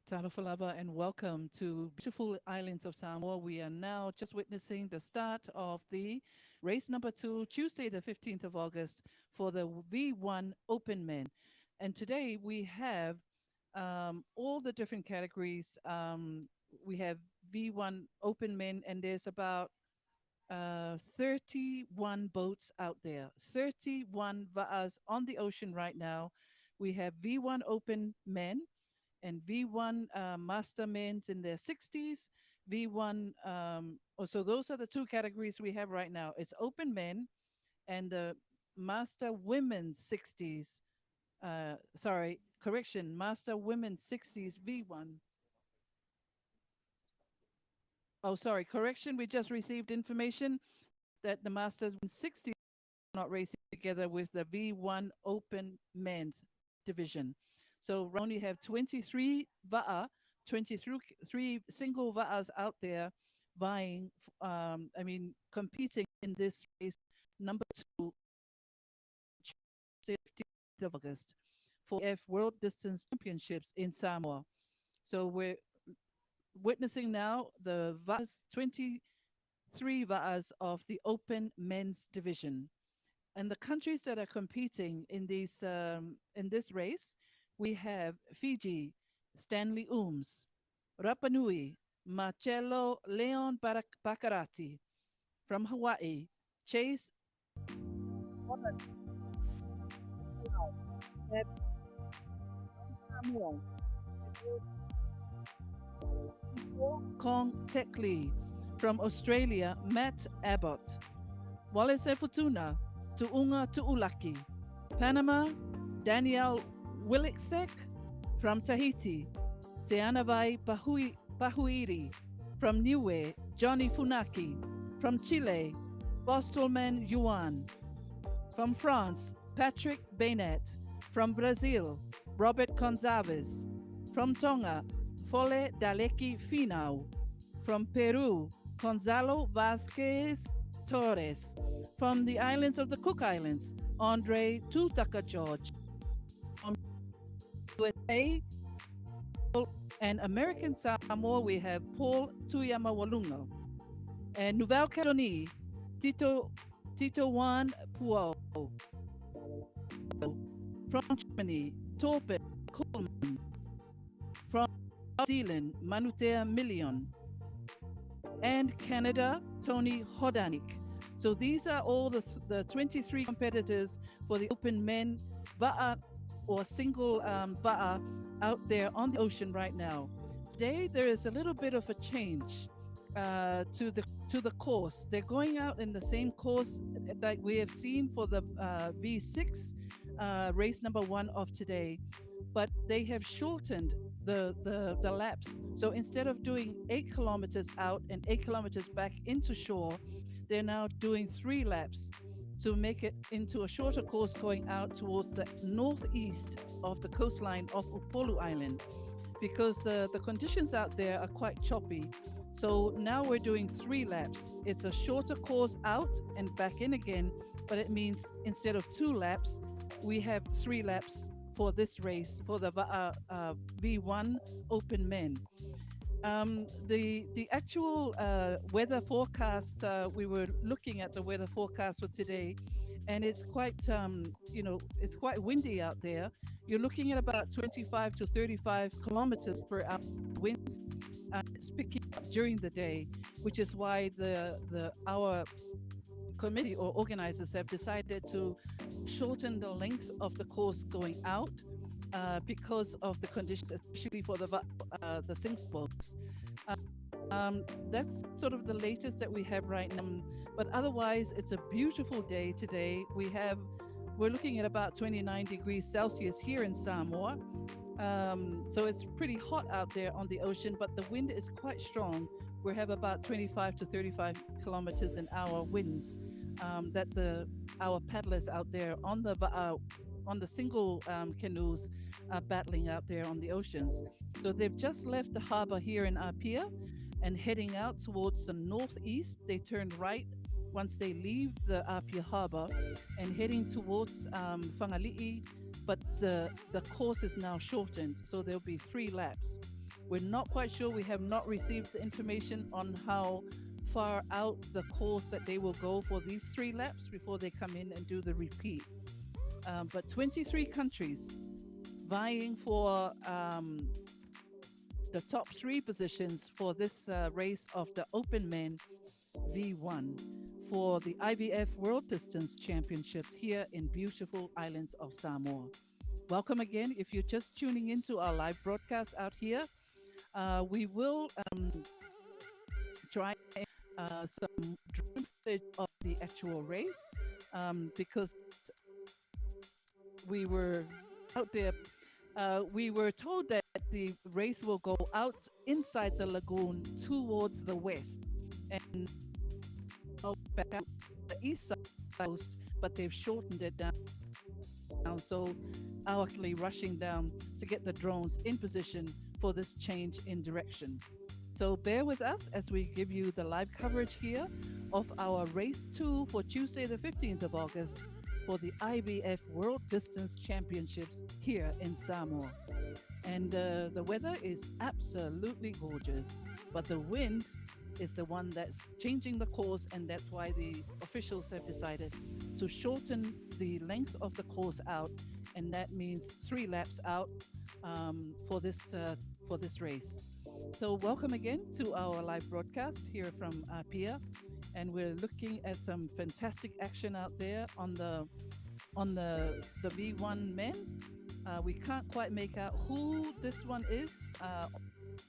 Talofalava, and welcome to beautiful islands of Samoa. We are now just witnessing the start of the race number 2, Tuesday, the 15th of August, for the V1 Open Men. And today we have all the different categories. We have V1 Open Men, and there's about 31 boats out there, 31 va'as on the ocean right now. We have V1 Open Men and V1 Master Men's in their 60s, V1. So those are the two categories we have right now. It's Open Men and the Master Women's 60s. Sorry, correction, Master Women's 60s V1. Oh, sorry, correction. We just received information that the Masters 60s are not racing together with the V1 Open Men's division. So we only have 23 va'a, 23 single va'as out there vying, competing in this race number 2, 15th of August, for IVF World Distance Championships in Samoa. So we're witnessing now the va'as, 23 va'as of the Open Men's division. And the countries that are competing in this race, we have Fiji, Stanley Ooms, Rapa Nui, Marcello Leon Baccarati. From Hawaii, Chase Kong Tekli. From Australia, Matt Abbott. Wallace Fortuna, Tuunga Tuulaki. Panama, Danielle Williksek. From Tahiti, Teanavai Pahuiri. From Niue, Johnny Funaki. From Chile, Bostolman Yuan. From France, Patrick Bainet. From Brazil, Robert Gonzalez. From Tonga, Fole Daleki Finau. From Peru, Gonzalo Vasquez Torres. From the islands of the Cook Islands, Andre Tutaka George. From USA and American Samoa, we have Paul Tuyama Walunga. And Nouvelle Calédonie, Tito Juan Puo. From Germany, Torben Coleman. From New Zealand, Manutea Million. And Canada, Tony Hodanik. So these are all the 23 competitors for the Open Men va'a or single va'a out there on the ocean right now. Today there is a little bit of a change to the course. They're going out in the same course that we have seen for the V6 race number 1 of today, but they have shortened the laps. So instead of doing 8 kilometers out and 8 kilometers back into shore, they're now doing 3 laps to make it into a shorter course going out towards the northeast of the coastline of Upolu Island, because the conditions out there are quite choppy. So now we're doing 3 laps. It's a shorter course out and back in again, but it means instead of 2 laps, we have 3 laps for this race for the V1 Open Men. The actual weather forecast, we were looking at the weather forecast for today, and it's quite it's quite windy out there. You're looking at about 25 to 35 kilometers per hour winds. It's picking up during the day, which is why our committee or organizers have decided to shorten the length of the course going out because of the conditions, especially for the single boats. That's sort of the latest that we have right now. But otherwise, it's a beautiful day today. We're looking at about 29 degrees Celsius here in Samoa. So it's pretty hot out there on the ocean, but the wind is quite strong. We have about 25 to 35 kilometers an hour winds that our paddlers out there on the single canoes are battling out there on the oceans. So they've just left the harbor here in Apia and heading out towards the northeast. They turn right once they leave the Apia harbor and heading towards Whangali'i, but the course is now shortened, so there'll be 3 laps. We're not quite sure. We have not received the information on how far out the course that they will go for these 3 laps before they come in and do the repeat. But 23 countries vying for the top 3 positions for this race of the Open Men V1 for the IVF World Distance Championships here in beautiful islands of Samoa. Welcome again. If you're just tuning into our live broadcast out here, we will try some drone footage of the actual race because we were out there. We were told that the race will go out inside the lagoon towards the west and back out the east side coast, but they've shortened it down. So hourly rushing down to get the drones in position for this change in direction. So bear with us as we give you the live coverage here of our race 2 for Tuesday the 15th of August for the IVF World Distance Championships here in Samoa. And the weather is absolutely gorgeous, but the wind is the one that's changing the course, and that's why the officials have decided to shorten the length of the course out, and that means 3 laps out for this race. So welcome again to our live broadcast here from Apia, and we're looking at some fantastic action out there on the V1 men. We can't quite make out who this one is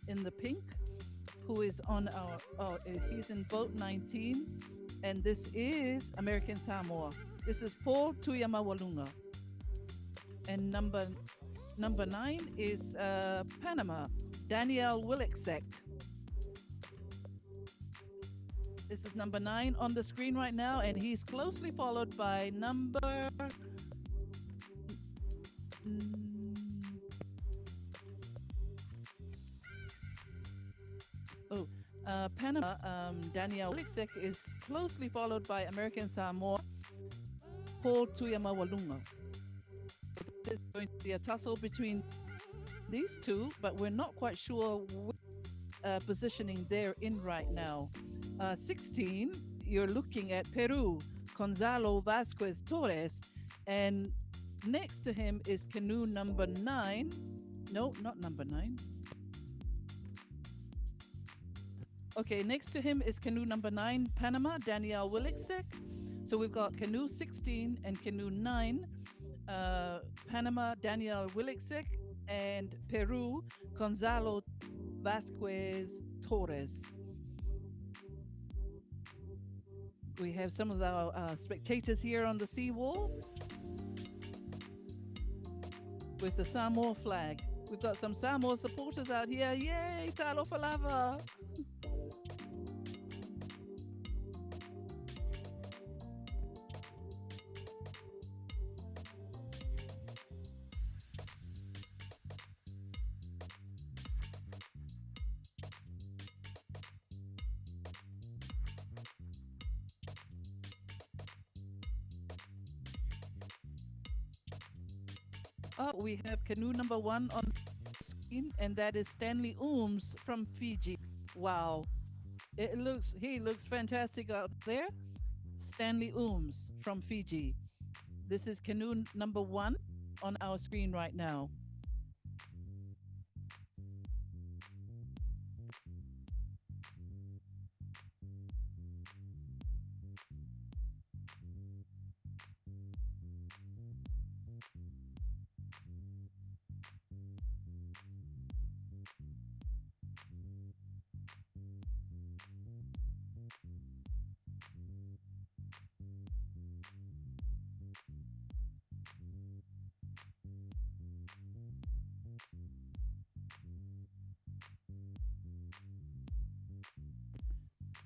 in the pink, who is on he's in boat 19, and this is American Samoa. This is Paul Tuyamawalunga. And number 9 is Panama, Daniel Williksek. This is number 9 on the screen right now, and he's closely followed by number Panama, Daniel Williksek is closely followed by American Samoa, Paul Tuyamawalunga. There's going to be a tussle between these two, but we're not quite sure which positioning they're in right now. 16, you're looking at Peru, Gonzalo Vasquez Torres, and next to him is canoe number 9. No, not number 9. Okay, next to him is canoe number 9, Panama, Daniel Williksek. So we've got canoe 16 and canoe 9, Panama, Daniel Williksek, and Peru, Gonzalo Vasquez Torres. We have some of our spectators here on the seawall with the Samoa flag. We've got some Samoa supporters out here. Yay, Talo Falava! We have canoe number 1 on the screen, and that is Stanley Ooms from Fiji. Wow, he looks fantastic out there. Stanley Ooms from Fiji. This is canoe number 1 on our screen right now.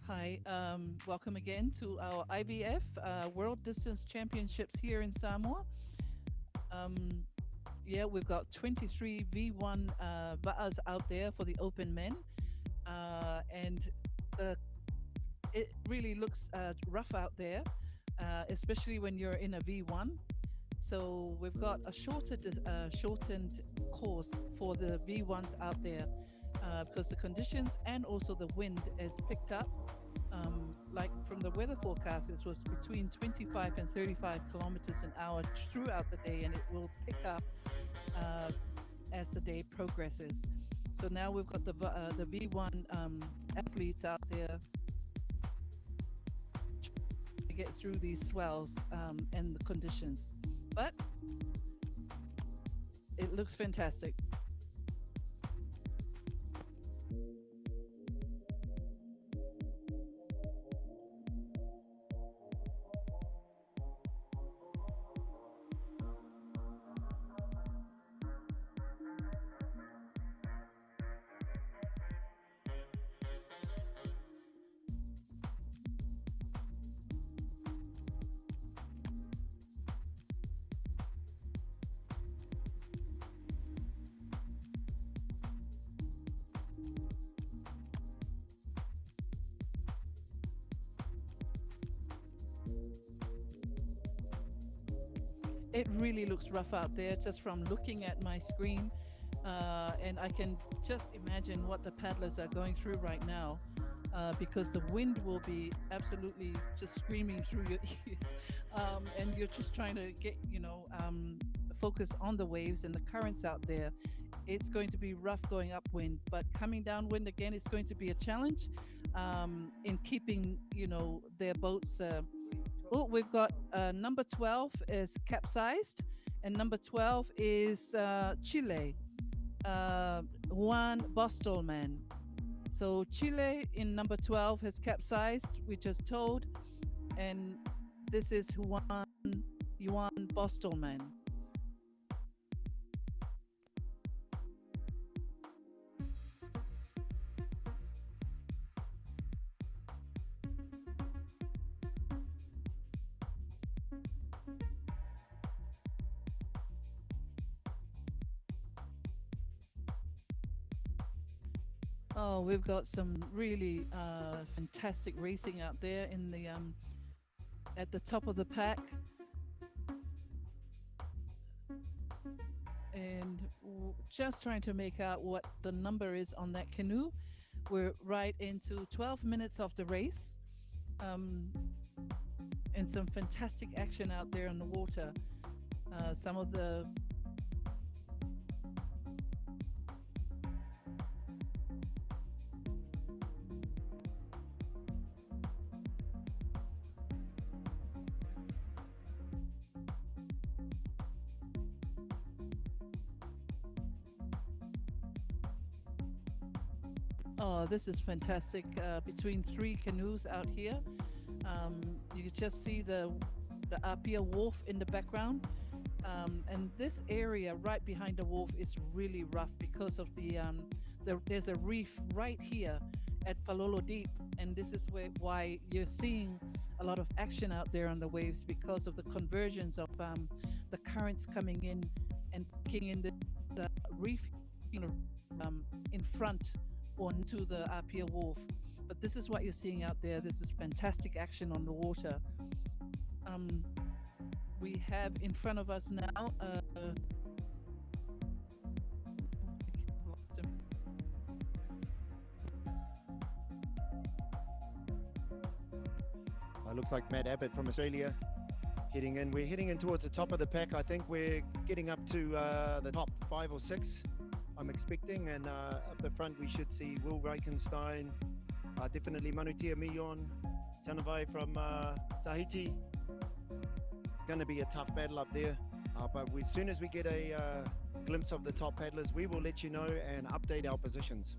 Hi, welcome again to our IVF World Distance Championships here in Samoa. Yeah, we've got 23 V1 Va'as out there for the open men, and it really looks rough out there, especially when you're in a V1. So we've got a shortened course for the V1s out there. because the conditions and also the wind has picked up. Like from the weather forecast, it was between 25 and 35 kilometers an hour throughout the day, and it will pick up uh, as the day progresses. So now we've got the V1 athletes out there to get through these swells and the conditions. But it looks fantastic. It really looks rough out there just from looking at my screen. And I can just imagine what the paddlers are going through right now, because the wind will be absolutely just screaming through your ears. And you're just trying to get, focus on the waves and the currents out there. It's going to be rough going upwind, but coming downwind again is going to be a challenge in keeping, their boats. Oh, we've got number 12 is capsized, and number 12 is Chile, Juan Bostelman. So Chile in number 12 has capsized, we just told, and this is Juan Bostelman. Oh, we've got some really fantastic racing out there in the at the top of the pack, and just trying to make out what the number is on that canoe. We're right into 12 minutes of the race, um, and some fantastic action out there on the water. Some of the Oh, this is fantastic. Between three canoes out here, you can just see the Apia Wharf in the background, and this area right behind the wharf is really rough because of there's a reef right here at Palolo Deep, and this is why you're seeing a lot of action out there on the waves because of the conversions of the currents coming in and kicking in the reef, you know, in front onto the Apia Wharf. But this is what you're seeing out there. This is fantastic action on the water. Um, we have in front of us now. Looks like Matt Abbott from Australia heading in. We're heading in towards the top of the pack. I think we're getting up to the top 5 or 6, I'm expecting. And up the front, we should see Will Reichenstein, definitely Manutia Millon, Tanavai from Tahiti. It's going to be a tough battle up there. But as soon as we get a glimpse of the top paddlers, we will let you know and update our positions.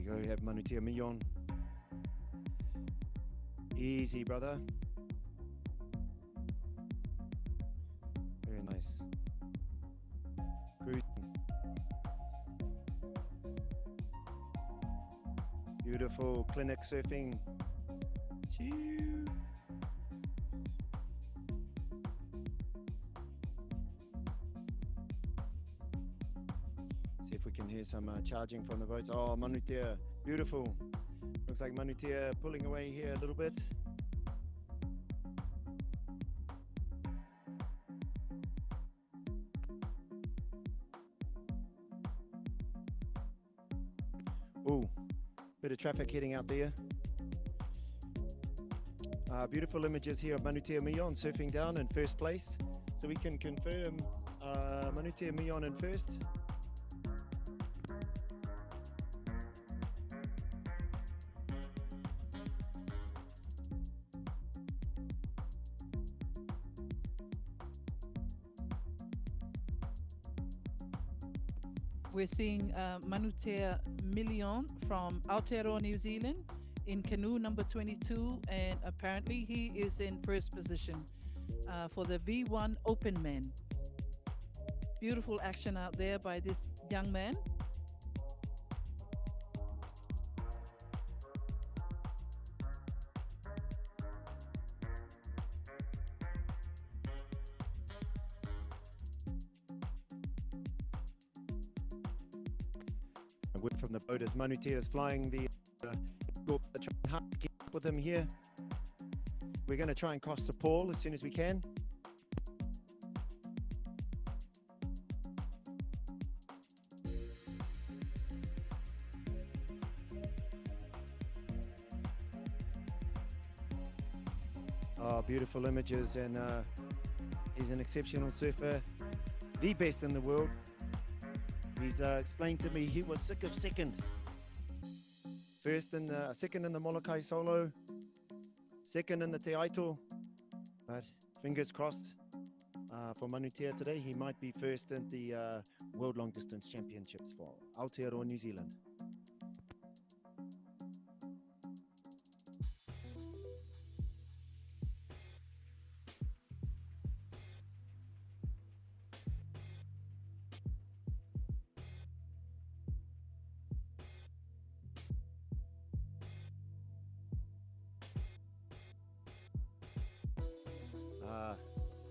you go, have Manutia Million. Easy, brother. Very nice. Cruising. Beautiful clinic surfing. Choo. See if we can hear some charging from the boats. Oh, Manutia, beautiful. Looks like Manutia pulling away here a little bit. Ooh, bit of traffic heading out there. Beautiful images here of Manutia Million surfing down in first place. So we can confirm Manutia Million in first. We're seeing Manutea Million from Aotearoa, New Zealand in canoe number 22, and apparently he is in first position for the V1 Open Men. Beautiful action out there by this young man. A word from the boat as Manutea is flying the hard to keep up with him here. We're going to try and cross the Paul as soon as we can. Oh, beautiful images, and he's an exceptional surfer, the best in the world. He's explained to me he was sick of second. Second in the Molokai solo, second in the Te Aito, but fingers crossed for Manutea today. He might be first in the World Long Distance Championships for Aotearoa, New Zealand.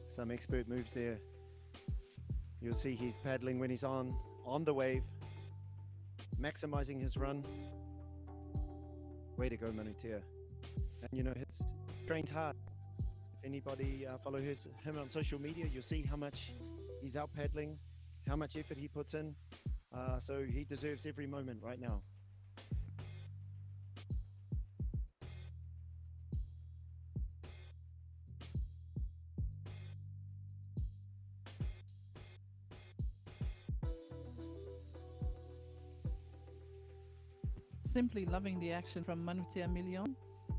Some expert moves there. You'll see he's paddling when he's on the wave, maximizing his run. Way to go, Manutea. And you know, his trains hard. If anybody follow him on social media, you'll see how much he's out paddling, how much effort he puts in. So he deserves every moment right now. Simply loving the action from Manutea Million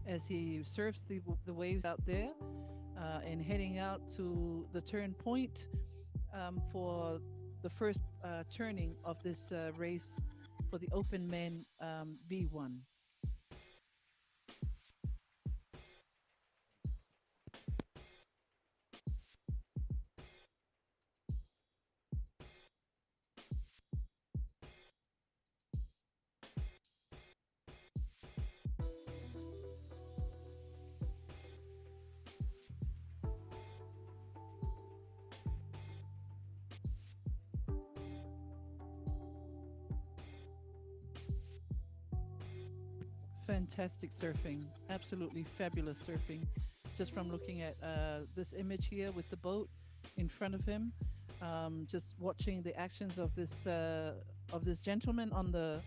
as he surfs the waves out there and heading out to the turn point for the first turning of this race for the Open Men V1. Fantastic surfing, absolutely fabulous surfing. Just from looking at this image here with the boat in front of him, just watching the actions of this gentleman on the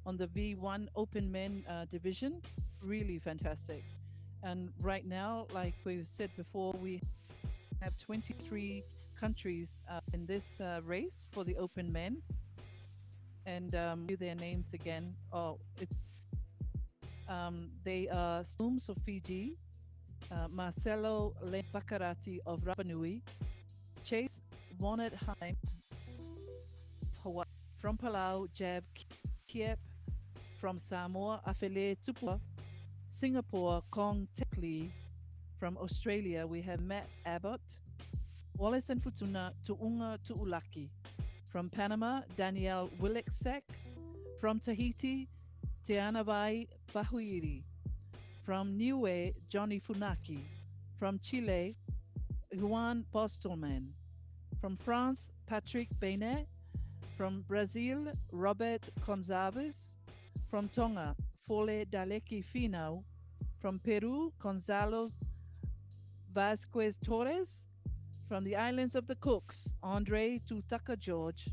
V1 Open Men division, really fantastic. And right now, like we've said before, we have 23 countries in this race for the Open Men, and their names again. They are Slooms of Fiji, Marcelo Bacarati of Rapa Nui, Chase Wonnetheim, Hawaii, from Palau, Jab Kiep, from Samoa, Afele Tupua. Singapore, Kong Tekli. From Australia, we have Matt Abbott. Wallace and Futuna Tuunga Tuulaki. From Panama, Danielle Willicksek. From Tahiti, Tianavai Pahuiri. From Niue, Johnny Funaki. From Chile, Juan Postelman. From France, Patrick Beinet. From Brazil, Robert Gonzalez. From Tonga, Fole Daleki Finau. From Peru, Gonzalo Vasquez Torres. From the islands of the Cooks, Andre Tutaka George.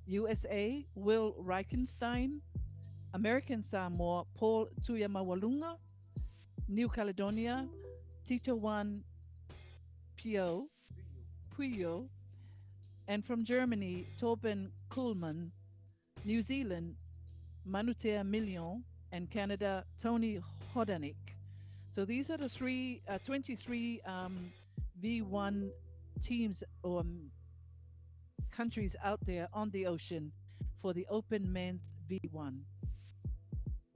USA, Will Reichenstein. American Samoa, Paul Tuyamawalunga. New Caledonia, Tito Juan Pio, Puyo. And from Germany, Torben Kuhlmann. New Zealand, Manutea Million. And Canada, Tony Hodanik. So these are the 23 V1 teams or countries out there on the ocean for the Open Men's V1.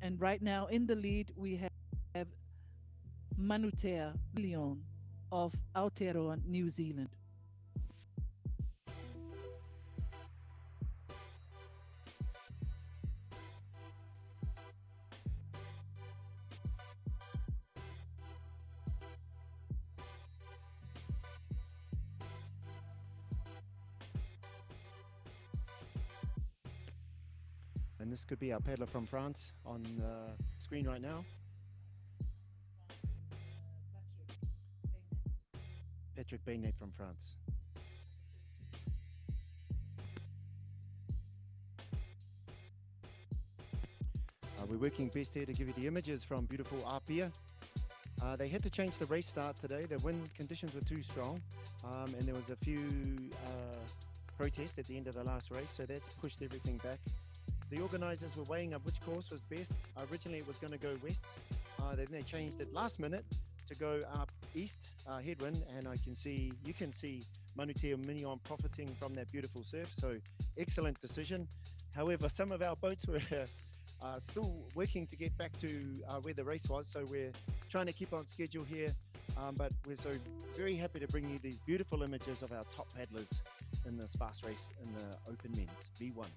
And right now in the lead, we have Manutea Million of Aotearoa, New Zealand. And this could be our paddler from France on the screen right now. Patrick Beinet from France. We're working best here to give you the images from beautiful Apia. They had to change the race start today. The wind conditions were too strong, and there was a few protests at the end of the last race, so that's pushed everything back. The organisers were weighing up which course was best. Originally it was going to go west, then they changed it last minute to go up east, headwind, and you can see Manutea Minion profiting from that beautiful surf, so excellent decision. However, some of our boats were still working to get back to where the race was, so we're trying to keep on schedule here, but we're so very happy to bring you these beautiful images of our top paddlers in this fast race in the Open Men's V1.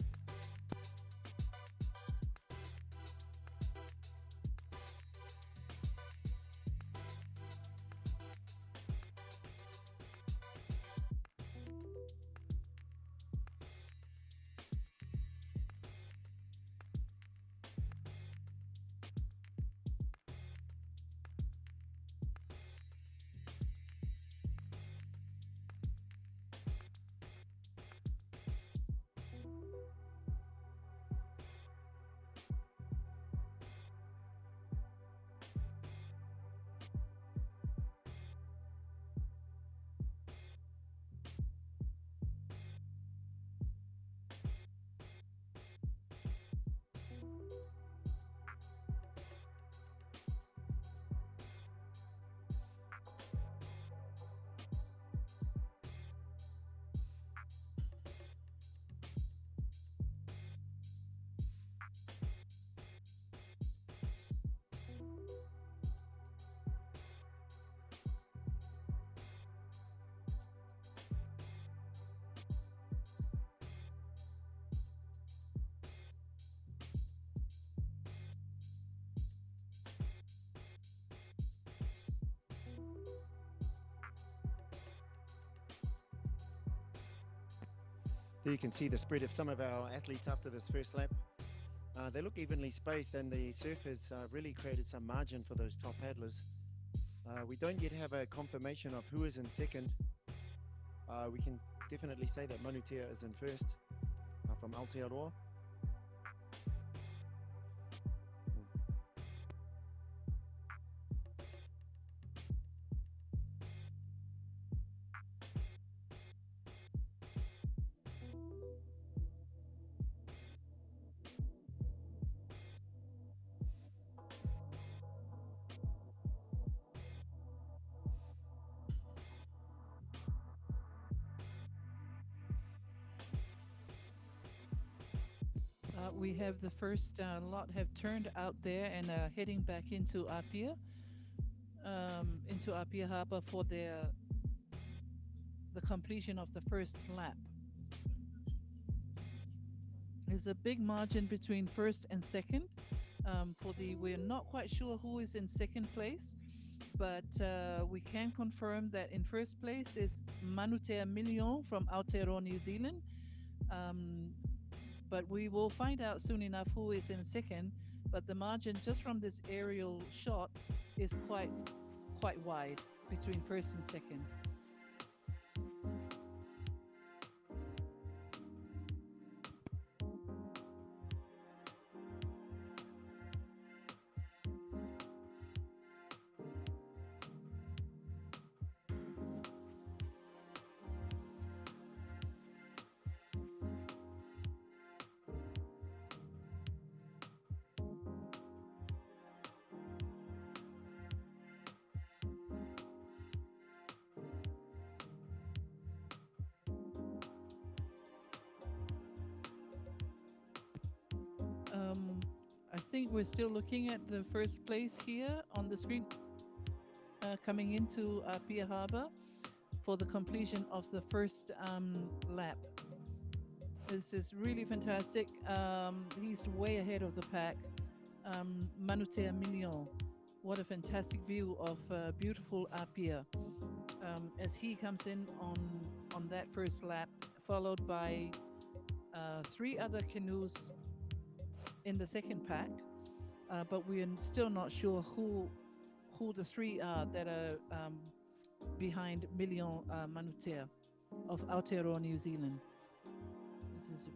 There you can see the spread of some of our athletes after this first lap. They look evenly spaced, and the surf has really created some margin for those top paddlers. We don't yet have a confirmation of who is in second. We can definitely say that Manutea is in first from Aotearoa. We have the first lot have turned out there and are heading back into Apia Harbor for the completion of the first lap. There's a big margin between first and second. We're not quite sure who is in second place, but we can confirm that in first place is Manutea Million from Aotearoa, New Zealand. Um, but we will find out soon enough who is in second. But the margin just from this aerial shot is quite wide between first and second. Um, I think we're still looking at the first place here on the screen, coming into Apia Harbor for the completion of the first lap. This is really fantastic. He's way ahead of the pack. Manutea Million. What a fantastic view of beautiful Apia as he comes in on that first lap, followed by three other canoes in the second pack, but we are still not sure who the three are that are behind Million Manutea of Aotearoa, New Zealand. This is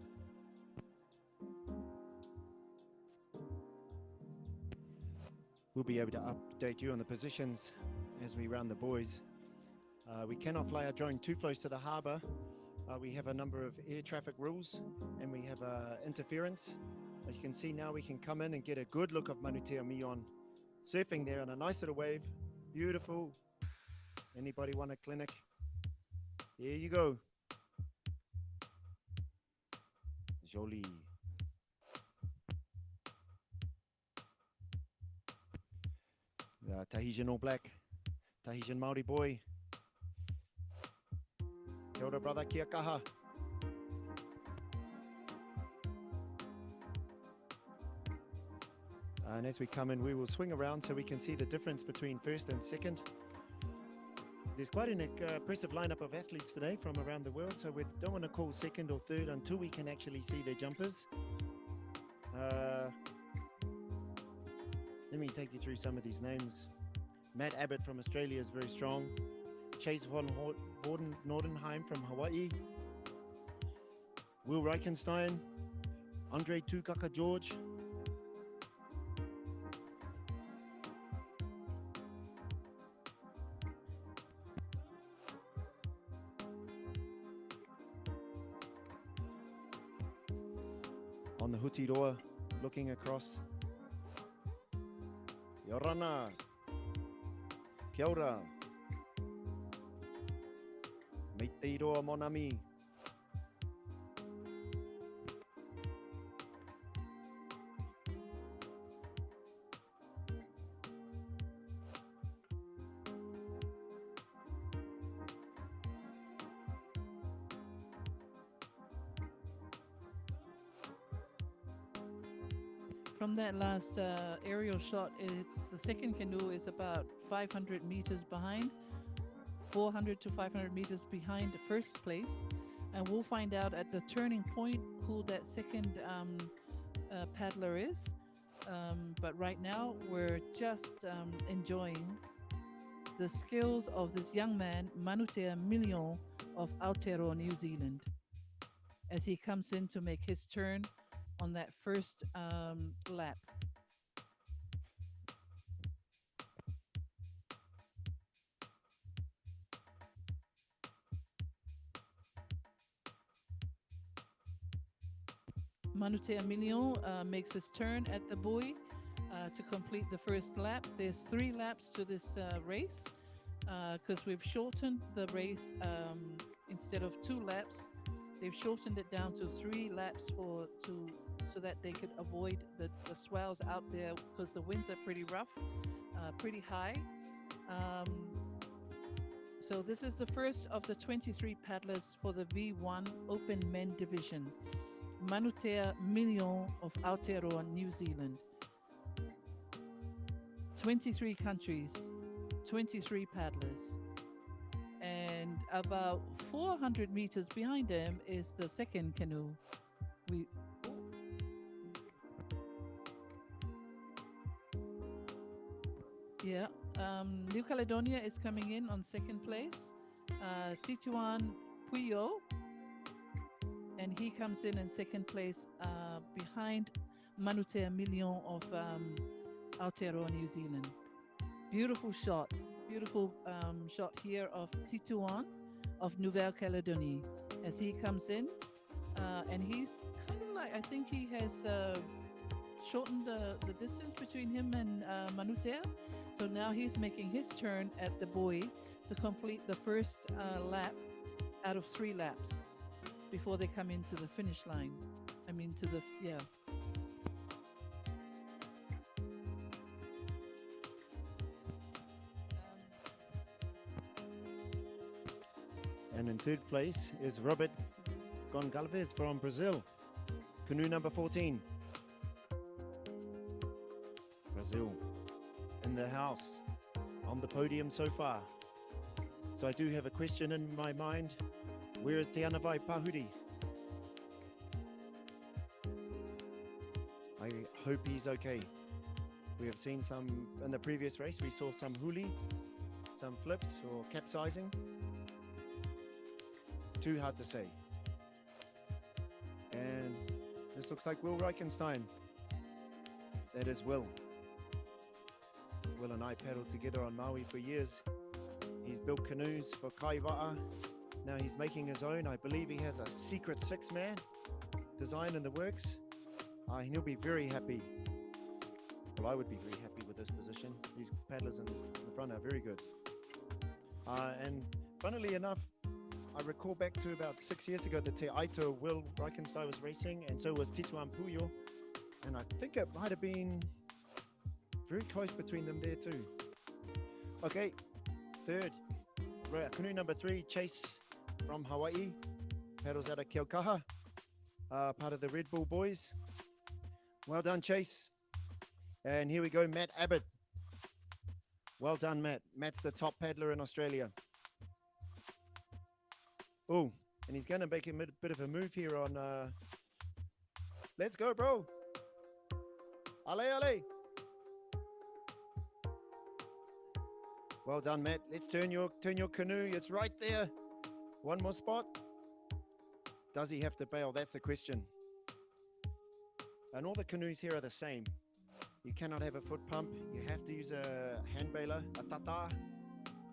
We'll be able to update you on the positions as we round the buoys. We cannot fly our drone too close to the harbour. We have a number of air traffic rules and we have interference. As you can see now, we can come in and get a good look of Manutea Million surfing there on a nice little wave. Beautiful. Anybody want a clinic? There you go. Jolie. The Tahitian All Black, Tahitian Maori boy. Kia ora, brother, kia kaha. And as we come in, we will swing around so we can see the difference between first and second. There's quite an impressive lineup of athletes today from around the world, so we don't want to call second or third until we can actually see their jumpers. Let me take you through some of these names. Matt Abbott from Australia is very strong. Chase von Nordenheim from Hawaii. Will Reichenstein. Andre Tukaka George. On the Hutiroa, looking across. Yorana. Kia ora. Meiteiroa Monami. from that last aerial shot. It's the second canoe is about 500 meters behind, 400 to 500 meters behind the first place, and we'll find out at the turning point who that second paddler is. But right now we're just enjoying the skills of this young man, Manutea Million of Aotearoa, New Zealand, as he comes in to make his turn on that first lap. Manutea Million makes his turn at the buoy to complete the first lap. There's 3 laps to this race because we've shortened the race instead of 2 laps. They've shortened it down to 3 laps so that they could avoid the swells out there because the winds are pretty rough, pretty high. Um, so this is the first of the 23 paddlers for the V1 Open Men Division. Manutea Million of Aotearoa, New Zealand. 23 countries, 23 paddlers. And about 400 meters behind them is the second canoe. We Yeah, New Caledonia is coming in on second place. Tituan Puyo, and he comes in second place behind Manutea Million of Aotearoa, New Zealand. Beautiful shot here of Tituan of Nouvelle Calédonie as he comes in, and he's kind of like, I think he has shortened the distance between him and Manutea. So now he's making his turn at the buoy to complete the first lap out of 3 laps before they come into the finish line. I mean, yeah. And in third place is Robert Gonçalves from Brazil. Canoe number 14. Brazil in the house, on the podium so far. So I do have a question in my mind. Where is Te Anawai Pahuri? I hope he's okay. We have seen some, in the previous race, we saw some huli, some flips or capsizing. Too hard to say. And this looks like Will Reichenstein. That is Will. Will and I paddled together on Maui for years. He's built canoes for Kaiwa'a. Now he's making his own. I believe he has a secret 6-man design in the works. He'll be very happy. Well, I would be very happy with this position. These paddlers in the front are very good. And funnily enough, I recall back to about 6 years ago, the Te Aito Will Reichenstein was racing, and so was Tituan Puyo. And I think it might have been very close between them there too. Okay, third, canoe number 3, Chase from Hawaii, paddles out of Keaukaha, part of the Red Bull boys. Well done, Chase. And here we go, Matt Abbott. Well done, Matt. Matt's the top paddler in Australia. Oh, and he's going to make a bit of a move here on... Let's go, bro. Ale, ale. Well done, Matt. Let's turn your canoe. It's right there. One more spot. Does he have to bail? That's the question. And all the canoes here are the same. You cannot have a foot pump. You have to use a hand bailer, a tata.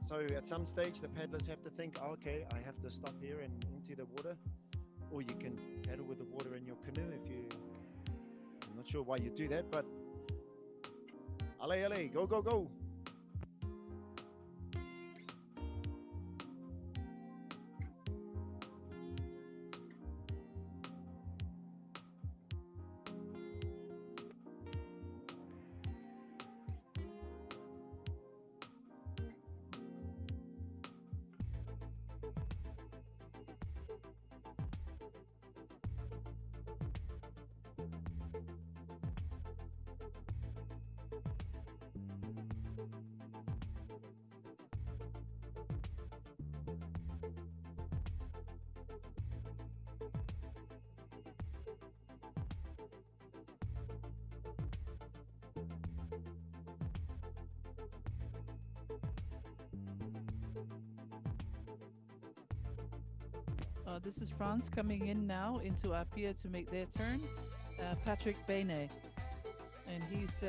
So at some stage, the paddlers have to think, oh, okay, I have to stop here and empty the water. Or you can paddle with the water in your canoe if you... I'm not sure why you do that, but... Ale, ale, go, go, go. This is France coming in now into our pier to make their turn. Patrick Bene, and he's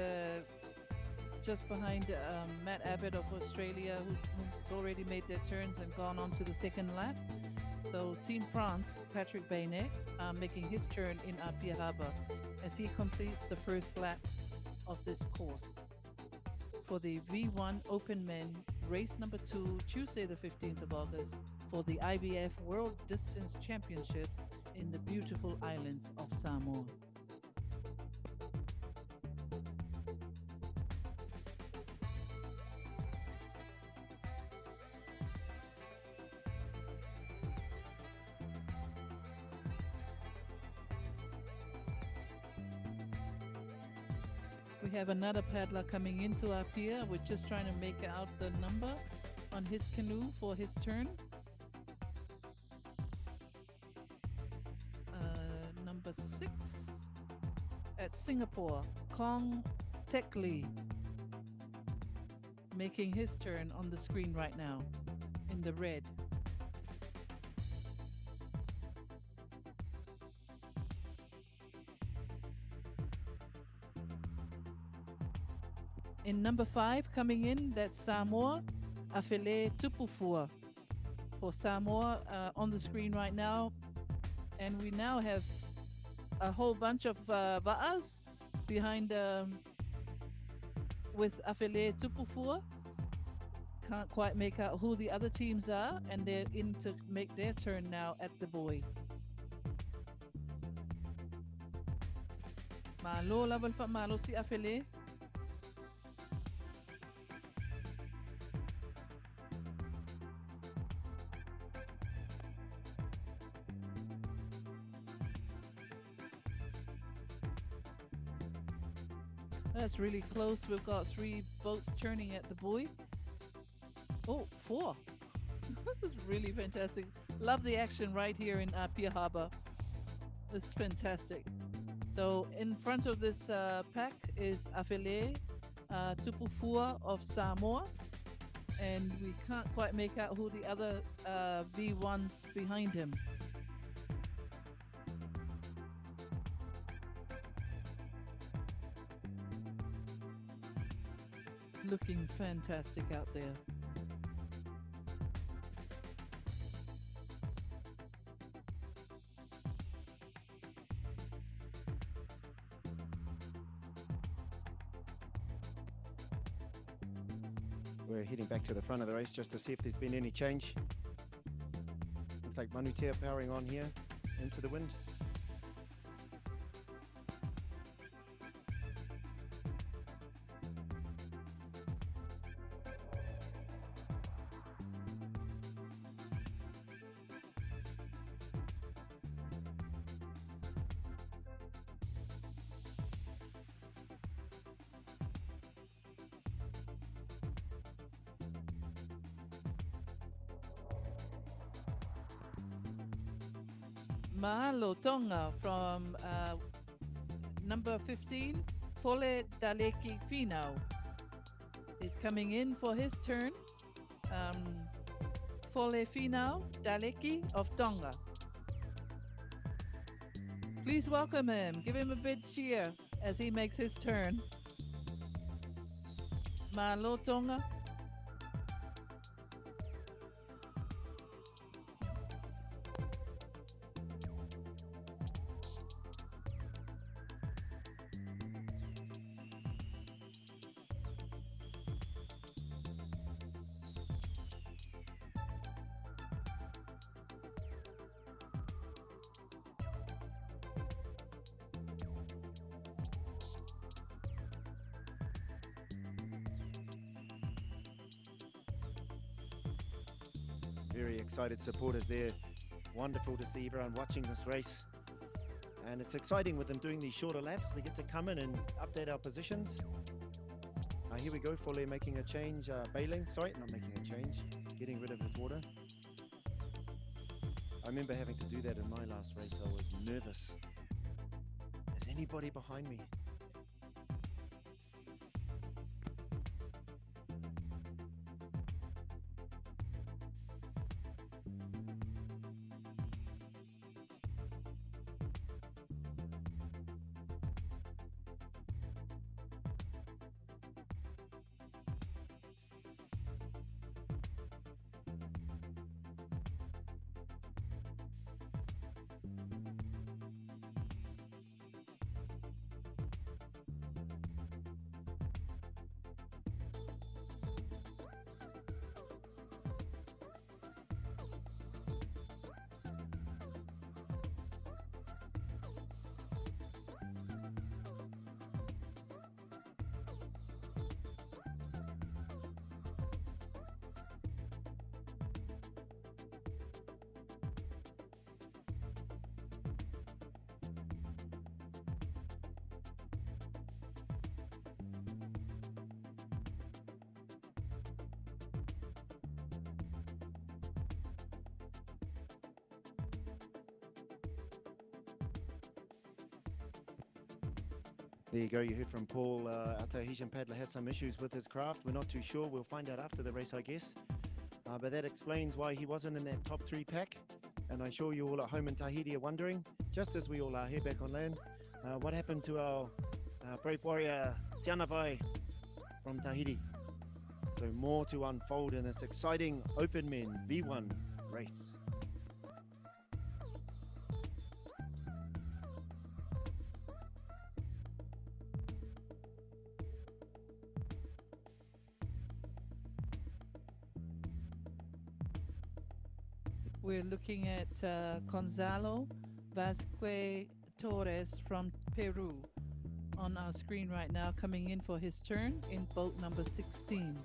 just behind Matt Abbott of Australia, who's already made their turns and gone on to the second lap. So Team France, Patrick Bene, making his turn in our pier harbour as he completes the first lap of this course for the V1 Open Men race number 2, Tuesday the 15th of August for the IVF World Distance Championships in the beautiful islands of Samoa. We have another paddler coming into our pier. We're just trying to make out the number on his canoe for his turn. Number 6 at Singapore, Kong Tek Lee, making his turn on the screen right now in the red. In number 5 coming in, that's Samoa, Afele Tupufua for Samoa on the screen right now. And we now have a whole bunch of va'as behind with Afele Tupufua. Can't quite make out who the other teams are, and they're in to make their turn now at the buoy. Malo laban pa malo si Afele. That's really close. We've got 3 boats turning at the buoy. Oh, 4. This is really fantastic. Love the action right here in Pier Harbor. This is fantastic. So in front of this pack is Afele Tupufua of Samoa. And we can't quite make out who the other V1s behind him. Looking fantastic out there. We're heading back to the front of the race just to see if there's been any change. Looks like Manutea powering on here into the wind. Mahalo Tonga from number 15, Pole Daleki Finau, is coming in for his turn. Pole Finau Daleki of Tonga. Please welcome him. Give him a big cheer as he makes his turn. Mahalo Tonga. Very excited supporters there. Wonderful to see everyone watching this race. And it's exciting with them doing these shorter laps. They get to come in and update our positions. Here we go, Fole making a change, bailing. Sorry, not making a change. Getting rid of his water. I remember having to do that in my last race. I was nervous. Is anybody behind me? There you go. You heard from Paul. Our Tahitian paddler had some issues with his craft. We're not too sure. We'll find out after the race, I guess. But that explains why he wasn't in that top 3 pack. And I'm sure you all at home in Tahiti are wondering, just as we all are here back on land, what happened to our brave warrior Tianavai from Tahiti. So more to unfold in this exciting Open Men V1 race. We're looking at Gonzalo Vasque Torres from Peru on our screen right now, coming in for his turn in boat number 16.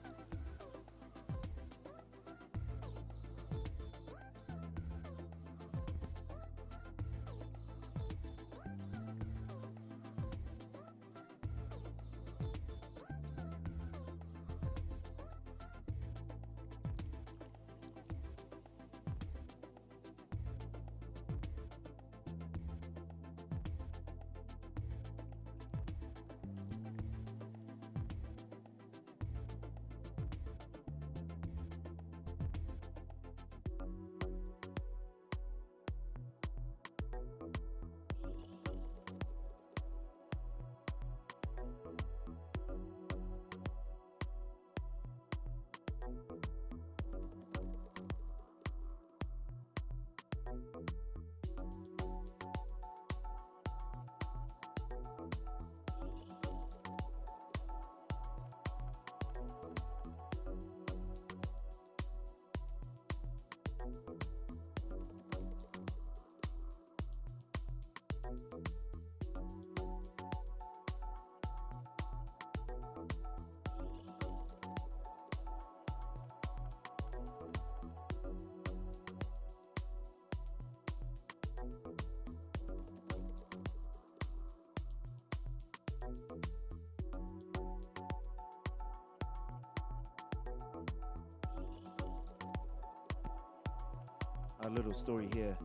A little story here.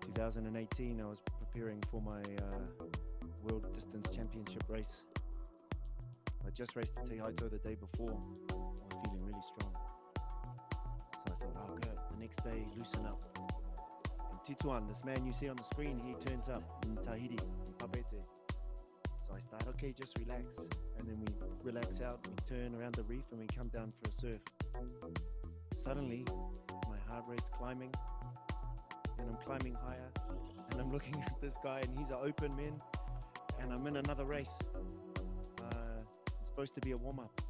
2018, I was preparing for my World Distance Championship race. I just raced the Te Haito the day before. I'm feeling really strong. So I thought, oh good, the next day, loosen up. And Tituan, this man you see on the screen, he turns up in Tahiti, in Papete. So I start, okay, just relax. And then we relax out, we turn around the reef and we come down for a surf. Suddenly, my heart rate's climbing, and I'm climbing higher, and I'm looking at this guy, and he's an open man, and I'm in another race. It's supposed to be a warm-up.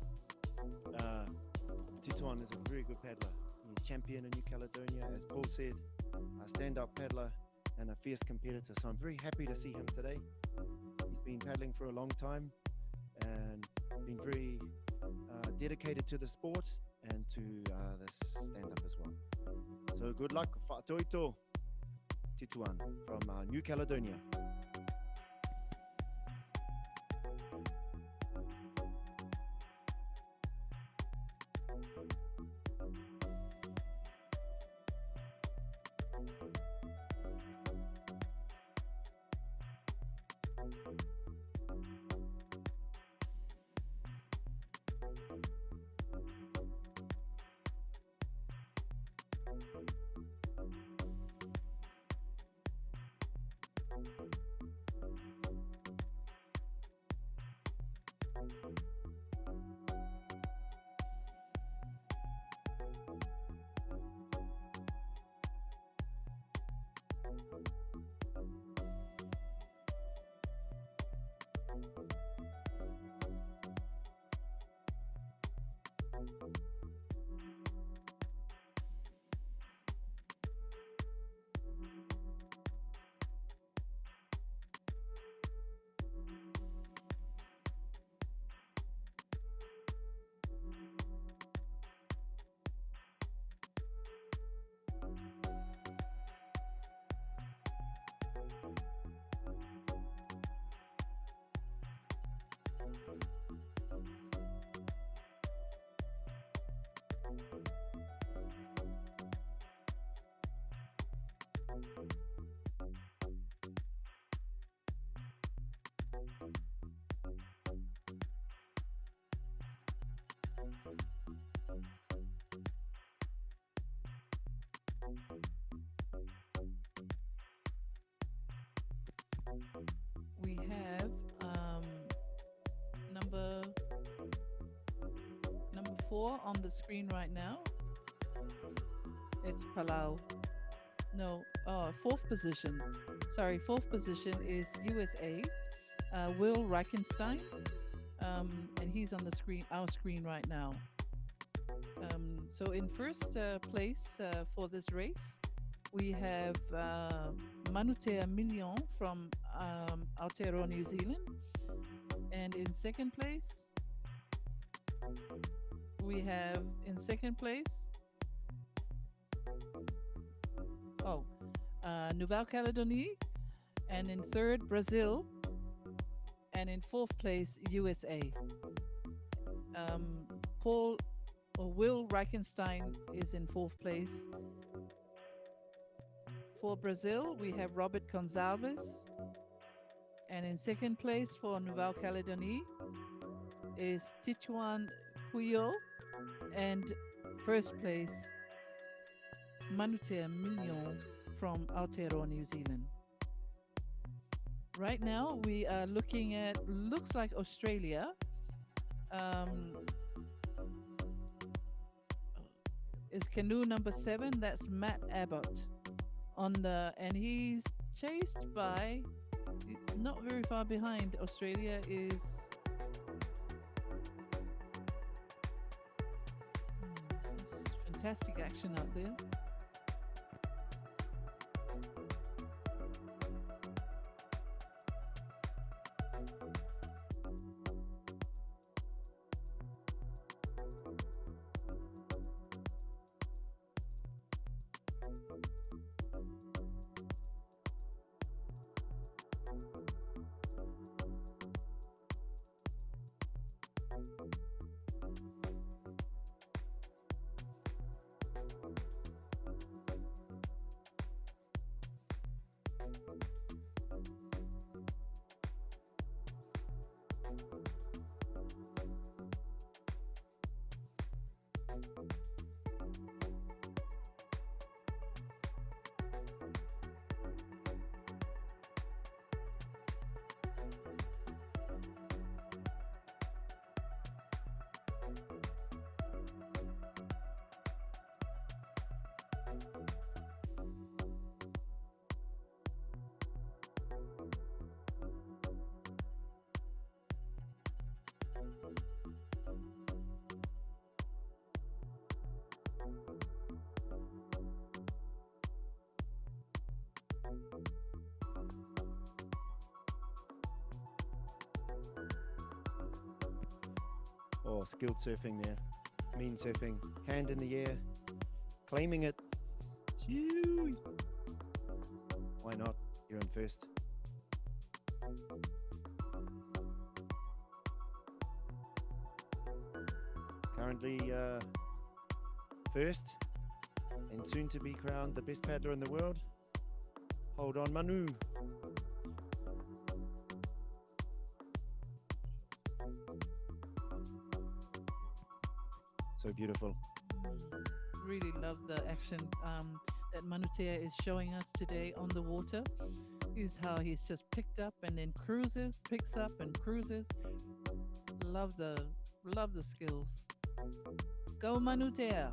Tituan is a very good paddler. He's a champion in New Caledonia, as Paul said, a stand-up paddler and a fierce competitor. So I'm very happy to see him today. He's been paddling for a long time and been very dedicated to the sport and to this stand-up as well. So good luck, Fa'atoito Tituan from New Caledonia. We have number number 4 on the screen right now. It's Palau. No, fourth position. Sorry, fourth position is USA. Will Reichenstein, and he's on the screen, our screen right now. So in first place for this race, we have Manutea Million from Aotearoa, New Zealand. And in second place, we have in second place, Nouvelle Calédonie. And in third, Brazil. And in fourth place, USA. Paul or Will Reichenstein is in fourth place. For Brazil, we have Robert Gonçalves. And in second place for Nouvelle Calédonie is Tichuan Puyo. And first place, Manutea Mignon from Aotearoa, New Zealand. Right now, we are looking at, looks like Australia. Is canoe number 7, that's Matt Abbott. And he's chased by, not very far behind, Australia is fantastic action out there. Oh, skilled surfing there. Mean surfing. Hand in the air. Claiming it. Chewy. Why not? You're in first. Currently first and soon to be crowned the best paddler in the world. Hold on, Manu. So beautiful. Really love the action that Manutea is showing us today on the water. Is how he's just picked up and then cruises, picks up and cruises. Love the skills. Go Manutea.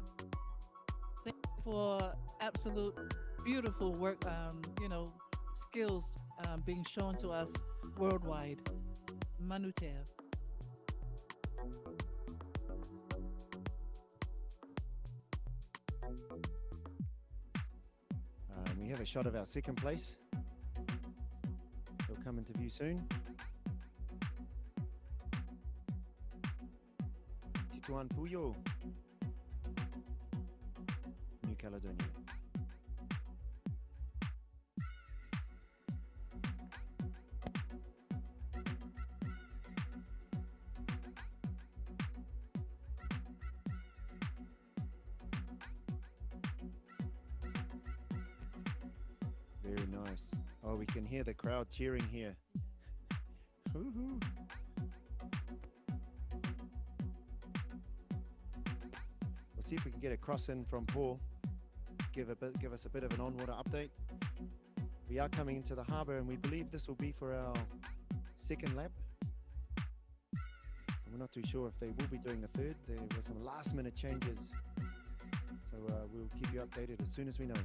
Thank you for absolute beautiful work, skills being shown to us worldwide. Manutea. We have a shot of our second place. They'll come into view soon. Tituan Puyo, New Caledonia. Very nice. Oh, we can hear the crowd cheering here. Woo-hoo. We'll see if we can get a cross in from Paul. give us a bit of an on-water update. We are coming into the harbour, and we believe this will be for our second lap. And we're not too sure if they will be doing a third. There were some last-minute changes, so we'll keep you updated as soon as we know.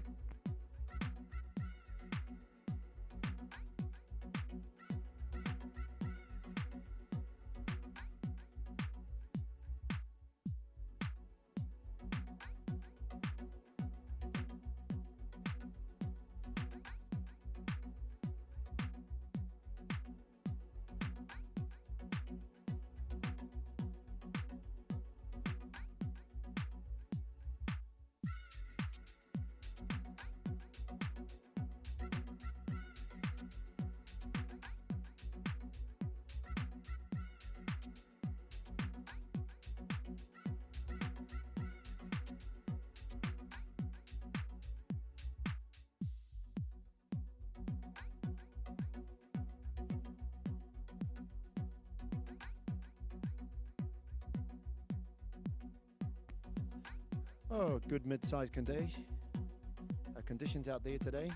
Oh, good mid-sized conditions out there today.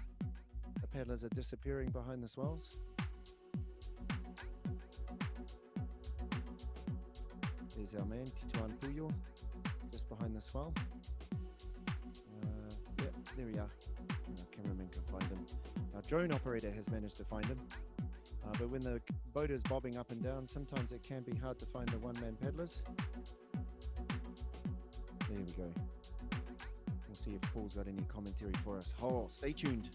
The paddlers are disappearing behind the swells. There's our man, Tituan Puyo, just behind the swell. Yep, there we are. Our cameraman can find him. Our drone operator has managed to find him. But when the boat is bobbing up and down, sometimes it can be hard to find the one-man paddlers. There we go. We'll see if Paul's got any commentary for us. Oh, stay tuned.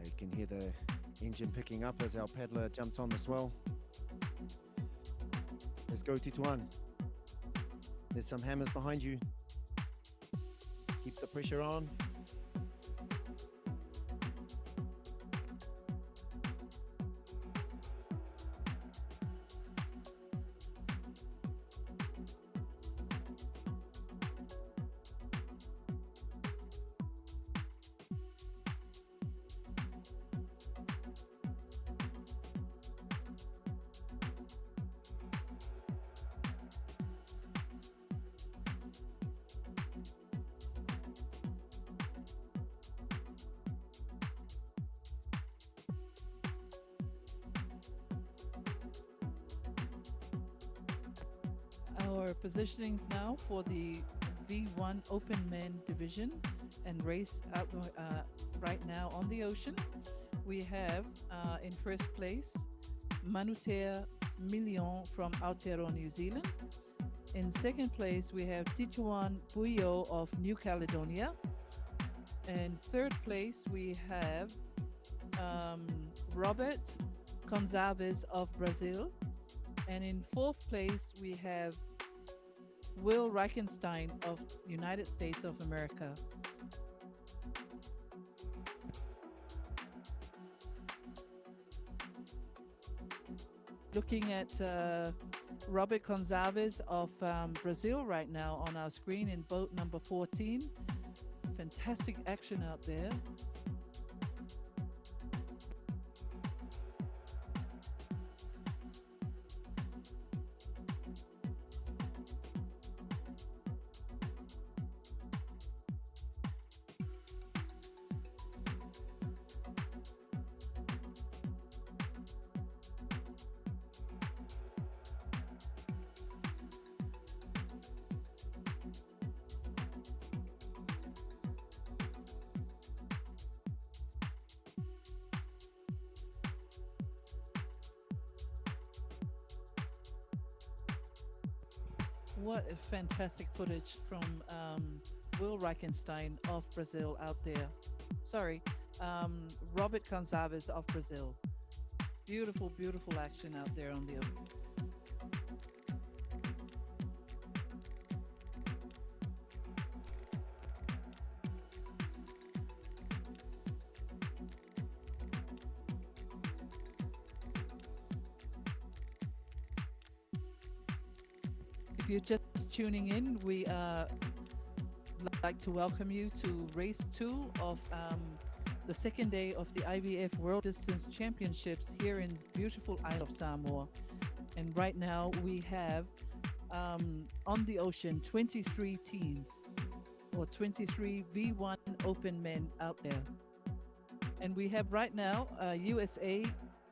You can hear the engine picking up as our paddler jumps on the swell. Let's go, Tituan. There's some hammers behind you. Keep the pressure on. Our positionings now for the V1 Open Men Division and race out right now on the ocean. We have in first place Manutea Million from Aotearoa, New Zealand. In second place, we have Tituan Puyo of New Caledonia. And third place, we have Robert Gonçalves of Brazil. And in fourth place, we have Will Reichenstein of United States of America. Looking at Robert Gonçalves of Brazil right now on our screen in boat number 14. Fantastic action out there. What a fantastic footage from Will Reichenstein of Brazil out there. Sorry, Robert Gonçalves of Brazil. Beautiful, beautiful action out there on the ocean. If you're just tuning in, we like to welcome you to race two of the second day of the IVF World Distance Championships here in beautiful Isle of Samoa. And right now we have on the ocean 23 teams or 23 V1 open men out there. And we have right now USA,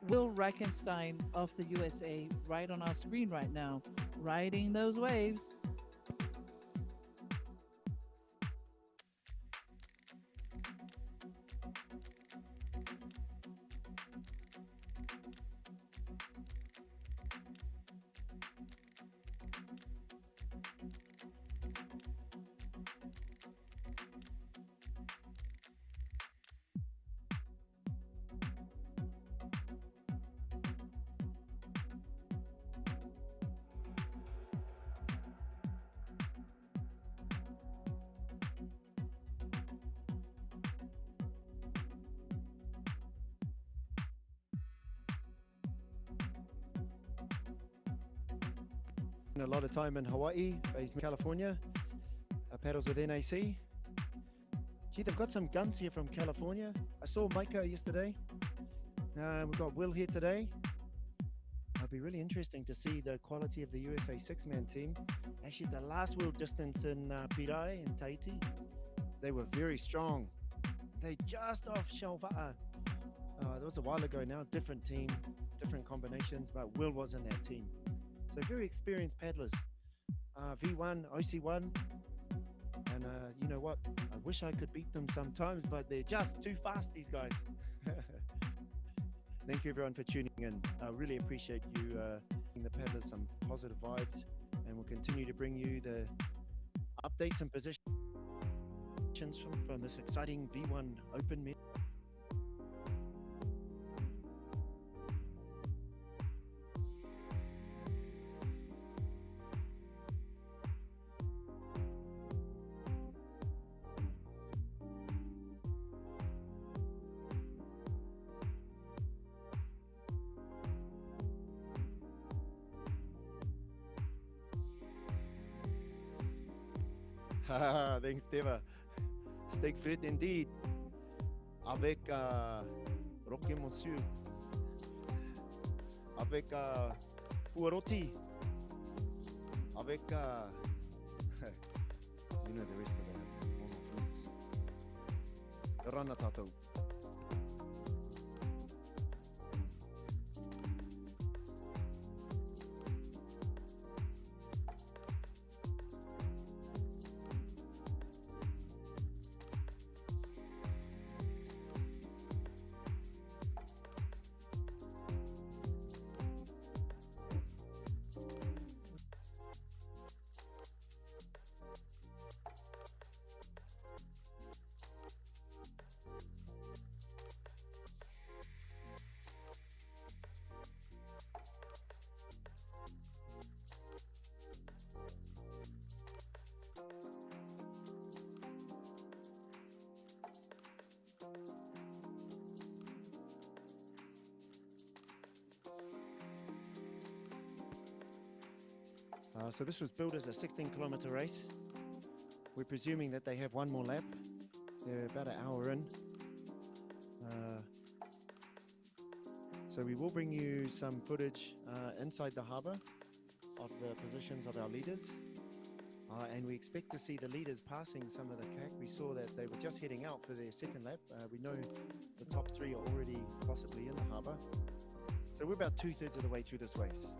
Will Reichenstein of the USA right on our screen right now, riding those waves. A lot of time in Hawaii, based in California. Paddles with NAC. Gee, they've got some guns here from California. I saw Micah yesterday. We've got Will here today. It'll be really interesting to see the quality of the USA six-man team. Actually, the last world distance in Pirai in Tahiti, they were very strong. They just off Shalva'a. That was a while ago now, different team, different combinations, but Will was in that team. So very experienced paddlers, V1, OC1, and you know what? I wish I could beat them sometimes, but they're just too fast, these guys. Thank you everyone for tuning in. I really appreciate you giving the paddlers some positive vibes, and we'll continue to bring you the updates and positions from this exciting V1 Open meet. Thanks, Deva. Steak frit indeed. Avec roquet monsieur. Avec foie rôti. Avec you know the rest of the normal foods. Rana tatou. So this was billed as a 16-kilometer race. We're presuming that they have one more lap. They're about an hour in. So we will bring you some footage inside the harbour of the positions of our leaders. And we expect to see the leaders passing some of the kayak. We saw that they were just heading out for their second lap. We know the top three are already possibly in the harbour. So we're about 2/3 of the way through this race.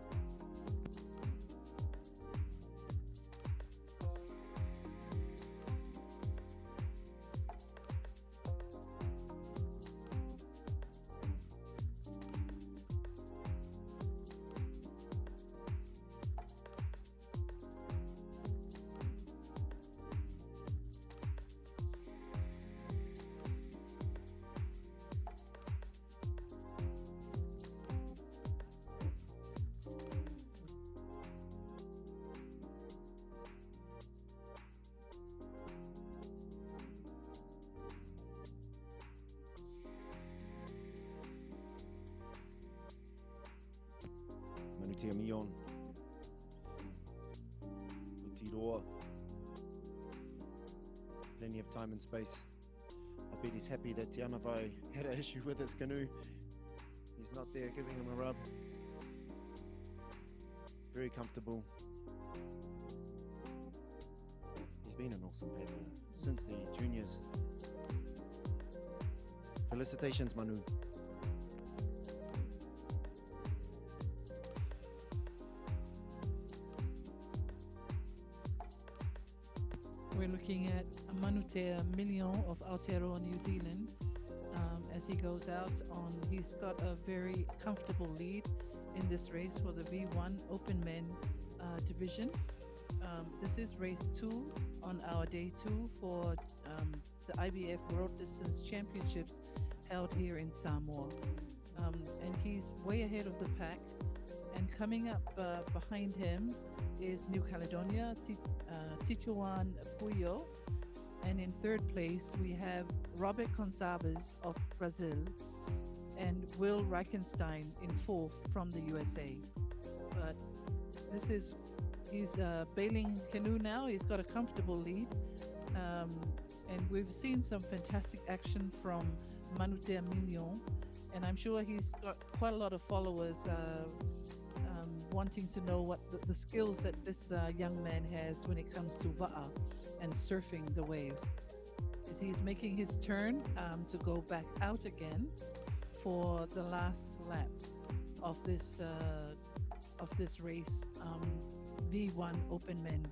Manutia Mion. door. Plenty of time and space. I bet he's happy that Tianavai had an issue with his canoe. He's not there giving him a rub. Very comfortable. He's been an awesome paddler since the juniors. Felicitations, Manu. We're looking at Manutea Million of Aotearoa, New Zealand. As he goes out on, he's got a very comfortable lead in this race for the V1 Open Men division. This is race 2 on our day 2 for the IVF World Distance Championships held here in Samoa. And he's way ahead of the pack. And coming up behind him is New Caledonia, Tituan Puyo. And in third place, we have Robert Gonçalves of Brazil and Will Reichenstein in fourth from the USA. But he's bailing canoe now. He's got a comfortable lead. And we've seen some fantastic action from Manutea Million. And I'm sure he's got quite a lot of followers wanting to know what the skills that this young man has when it comes to va'a and surfing the waves. As he's making his turn to go back out again for the last lap of this race, V1 Open Men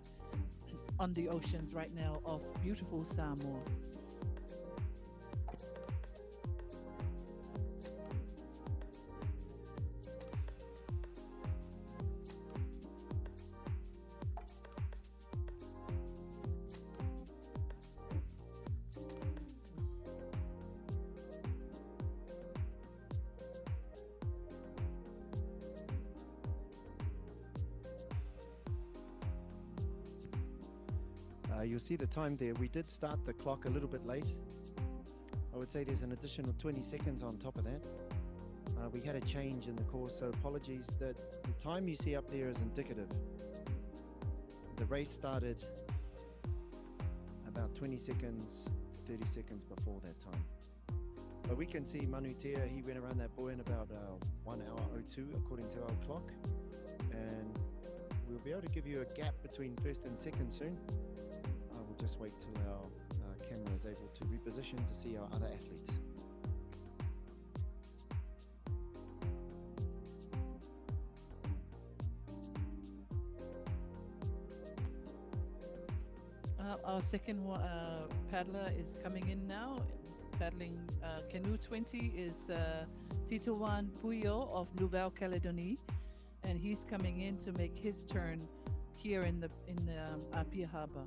on the oceans right now of beautiful Samoa. You'll see the time there. We did start the clock a little bit late. I would say there's an additional 20 seconds on top of that. We had a change in the course, so apologies. The time you see up there is indicative. The race started about 20 seconds, 30 seconds before that time. But we can see Manutea, he went around that buoy in about 1 hour 02 according to our clock. And we'll be able to give you a gap between first and second soon. We'll just wait till our camera is able to reposition to see our other athletes. Our second paddler is coming in now. Paddling canoe 20 is Tituan Puyo of Nouvelle Calédonie, and he's coming in to make his turn here in the Apia Harbour.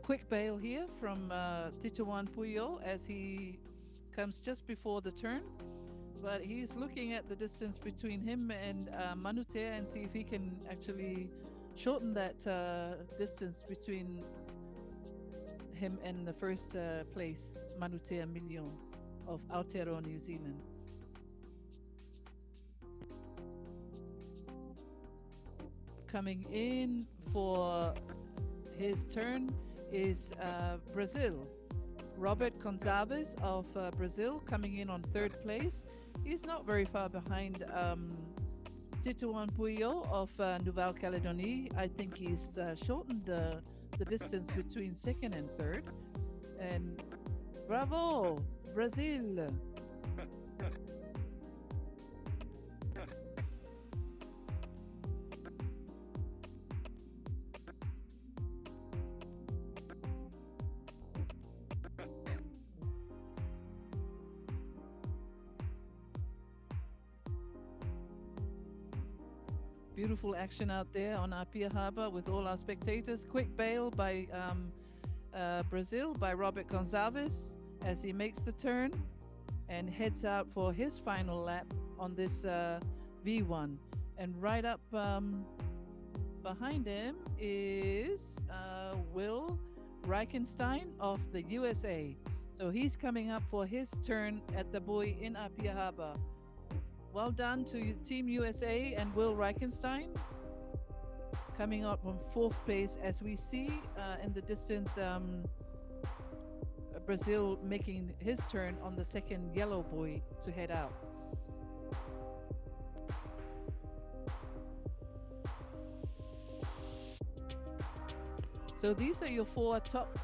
Quick bail here from Tituan Puyo as he comes just before the turn, but he's looking at the distance between him and Manutea and see if he can actually shorten that distance between him and the first place, Manutea Million of Aotearoa, New Zealand. Coming in for his turn is Brazil. Robert Gonçalves of Brazil coming in on third place. He's not very far behind Tituan Puyo of Nouvelle Calédonie. I think he's shortened the distance between second and third. And bravo, Brazil! Beautiful action out there on Apia Harbour with all our spectators. Quick bail by Brazil, by Robert Gonçalves as he makes the turn and heads out for his final lap on this V1. And right up behind him is Will Reichenstein of the USA. So he's coming up for his turn at the buoy in Apia Harbor. Well done to Team USA and Will Reichenstein coming out from fourth place as we see in the distance Brazil making his turn on the second yellow buoy to head out. So these are your four top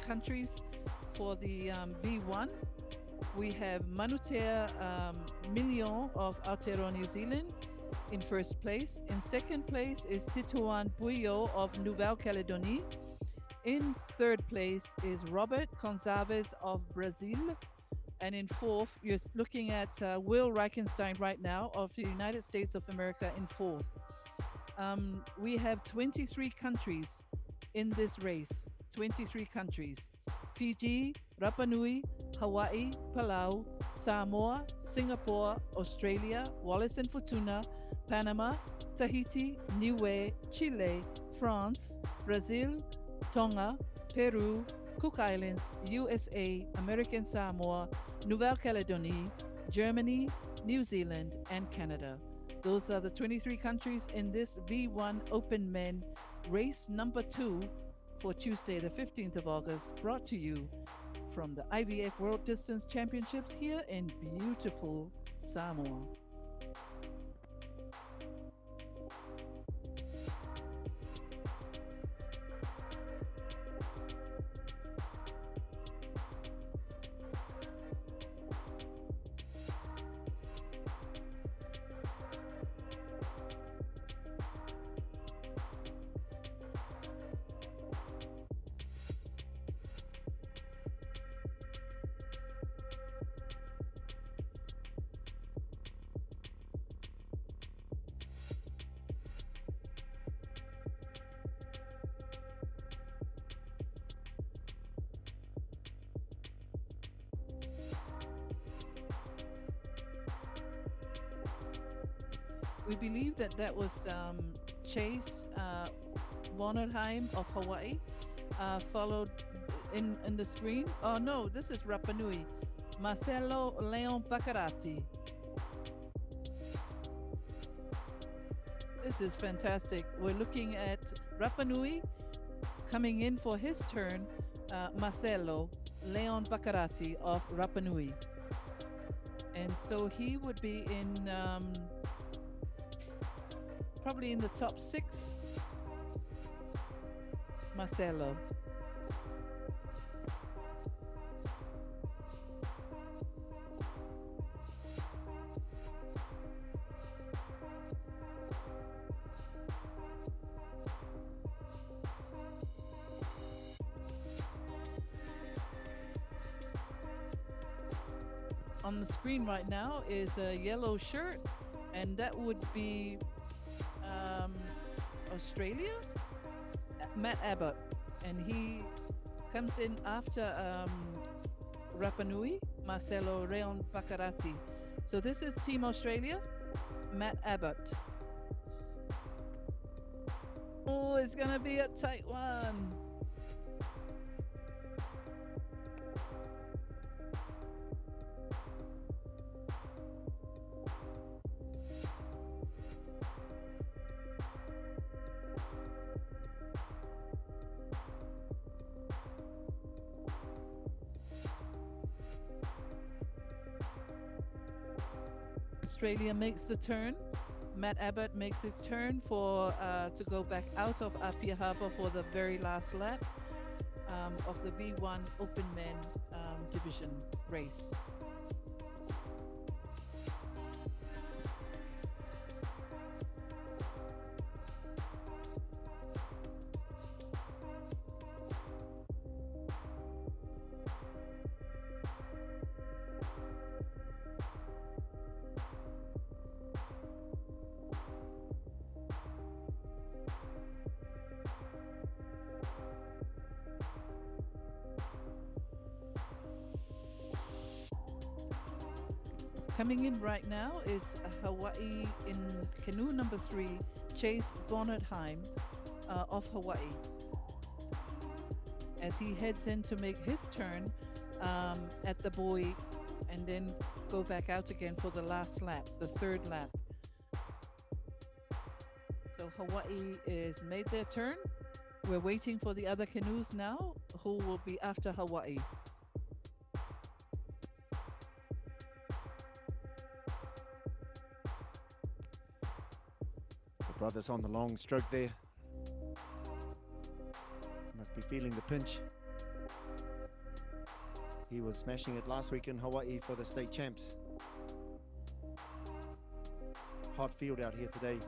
countries for the V1. We have Manutea Million of Aotearoa, New Zealand in first place. In second place is Titouan Puyo of Nouvelle Calédonie. In third place is Robert Gonçalves of Brazil. And in fourth, you're looking at Will Reichenstein right now of the United States of America in fourth. We have 23 countries in this race, 23 countries. Fiji, Rapa Nui, Hawaii, Palau, Samoa, Singapore, Australia, Wallis and Futuna, Panama, Tahiti, Niue, Chile, France, Brazil, Tonga, Peru, Cook Islands, USA, American Samoa, Nouvelle Calédonie, Germany, New Zealand, and Canada. Those are the 23 countries in this V1 Open Men race number 2 for Tuesday, the 15th of August, brought to you from the IVF World Distance Championships here in beautiful Samoa. We believe that that was Chase Vonnerheim of Hawaii, followed in the screen. Oh no, this is Rapa Nui, Marcelo Leon Baccarati. This is fantastic. We're looking at Rapa Nui coming in for his turn, Marcelo Leon Baccarati of Rapa Nui. And so he would be in probably in the top 6, Marcelo. On the screen right now is a yellow shirt, and that would be Australia, Matt Abbott, and he comes in after Rapa Nui, Marcelo Leon Baccarati. So this is Team Australia, Matt Abbott. Oh, it's gonna be a tight one. Australia makes the turn. Matt Abbott makes his turn for to go back out of Apia Harbor for the very last lap of the V1 Open Men division race. Coming in right now is Hawaii in canoe number 3, Chase Vonnerheim of Hawaii. as he heads in to make his turn at the buoy and then go back out again for the last lap, the third lap. So Hawaii is made their turn. We're waiting for the other canoes now, who will be after Hawaii. The brothers on the long stroke there. Must be feeling the pinch. He was smashing it last week in Hawaii for the state champs. Hot field out here today.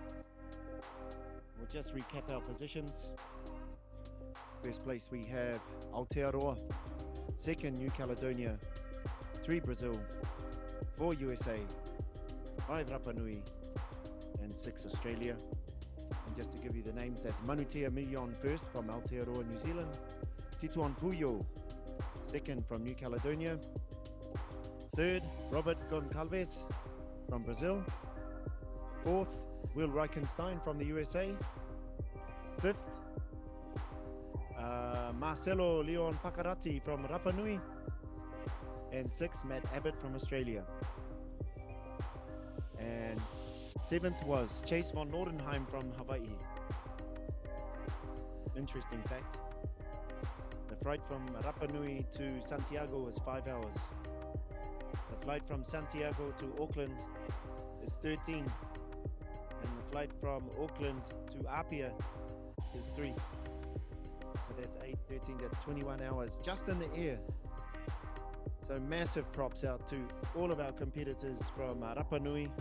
We'll just recap our positions. First place we have Aotearoa. Second, New Caledonia. 3, Brazil. 4, USA. 5, Rapa Nui. And 6, Australia. And just to give you the names, that's Manutea Million first from Aotearoa, New Zealand. Tituan Puyo, second from New Caledonia. Third, Robert Goncalves from Brazil. Fourth, Will Reichenstein from the USA. Fifth, Marcelo Leon Pakarati from Rapa Nui. And sixth, Matt Abbott from Australia. And seventh was Chase von Nordenheim from Hawaii. Interesting fact. The flight from Rapa Nui to Santiago is 5 hours. The flight from Santiago to Auckland is 13. And the flight from Auckland to Apia is 3. So that's 8, 13, that's 21 hours just in the air. So massive props out to all of our competitors from Rapa Nui,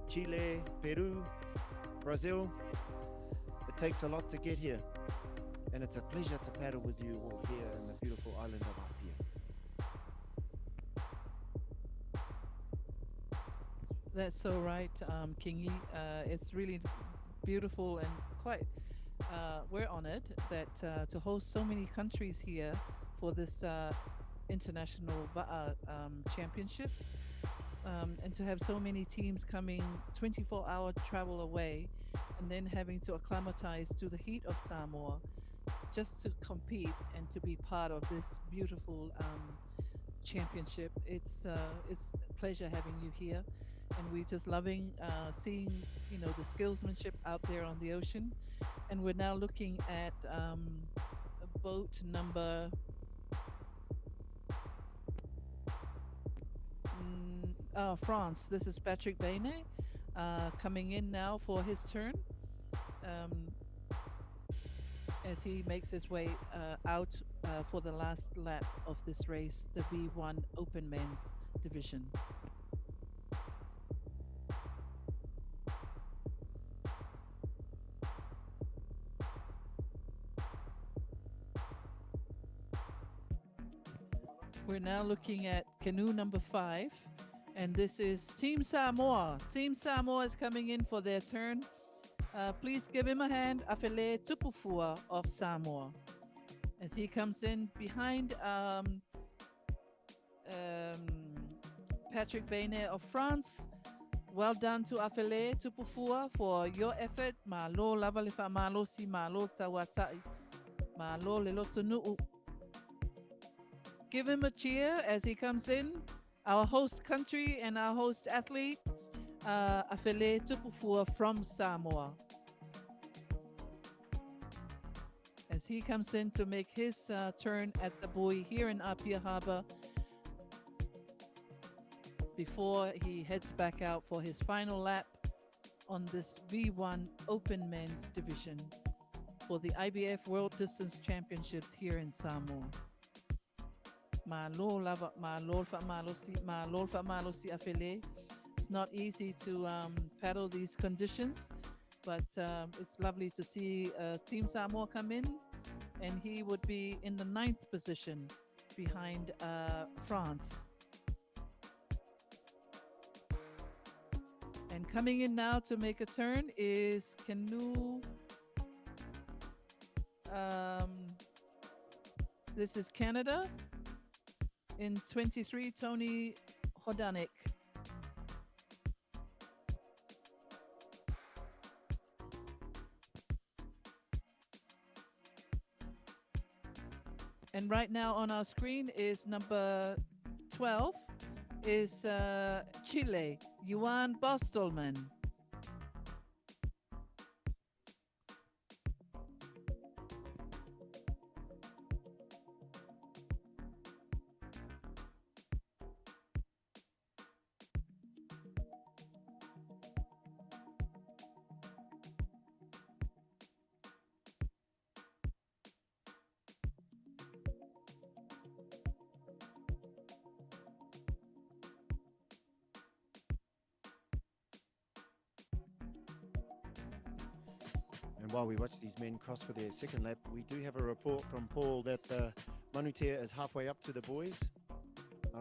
Chile, Peru, Brazil. It takes a lot to get here, and it's a pleasure to paddle with you all here in the beautiful island of Apia. That's so right, Kingi. It's really beautiful and quite. We're honored that to host so many countries here for this international championships, and to have so many teams coming 24-hour travel away, and then having to acclimatize to the heat of Samoa just to compete and to be part of this beautiful championship. It's a pleasure having you here, and we're just loving seeing the skillsmanship out there on the ocean. And we're now looking at boat number France. This is Patrick Baine coming in now for his turn, as he makes his way out for the last lap of this race, the V1 Open Men's Division. We're now looking at canoe number 5, and this is Team Samoa. Team Samoa is coming in for their turn. Please give him a hand, Afele Tupufua of Samoa, as he comes in behind Patrick Baine of France. Well done to Afele Tupufua for your effort. Malo lavalifa malo si malo tawatai. Malo lelotunu'u. Give him a cheer as he comes in. Our host country and our host athlete, Afele Tupufua from Samoa, as he comes in to make his turn at the buoy here in Apia Harbor before he heads back out for his final lap on this V1 Open Men's Division for the IVF World Distance Championships here in Samoa. It's not easy to paddle these conditions, but it's lovely to see Team Samoa come in, and he would be in the 9th position behind France. And coming in now to make a turn is canoe. This is Canada. In 23, Tony Hodanick. And right now on our screen is number 12 is Chile, Juan Bostelman. And while we watch these men cross for their second lap, we do have a report from Paul that Manutea is halfway up to the boys.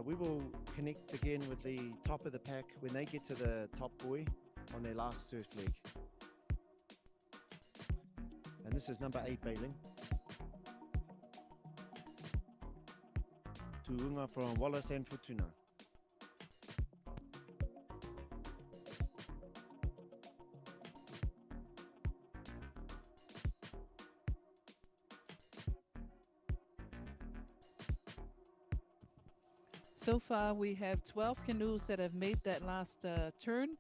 We will connect again with the top of the pack when they get to the top buoy on their last surf leg. And this is number 8 bailing. Tuunga from Wallace and Futuna. So far, we have 12 canoes that have made that last turn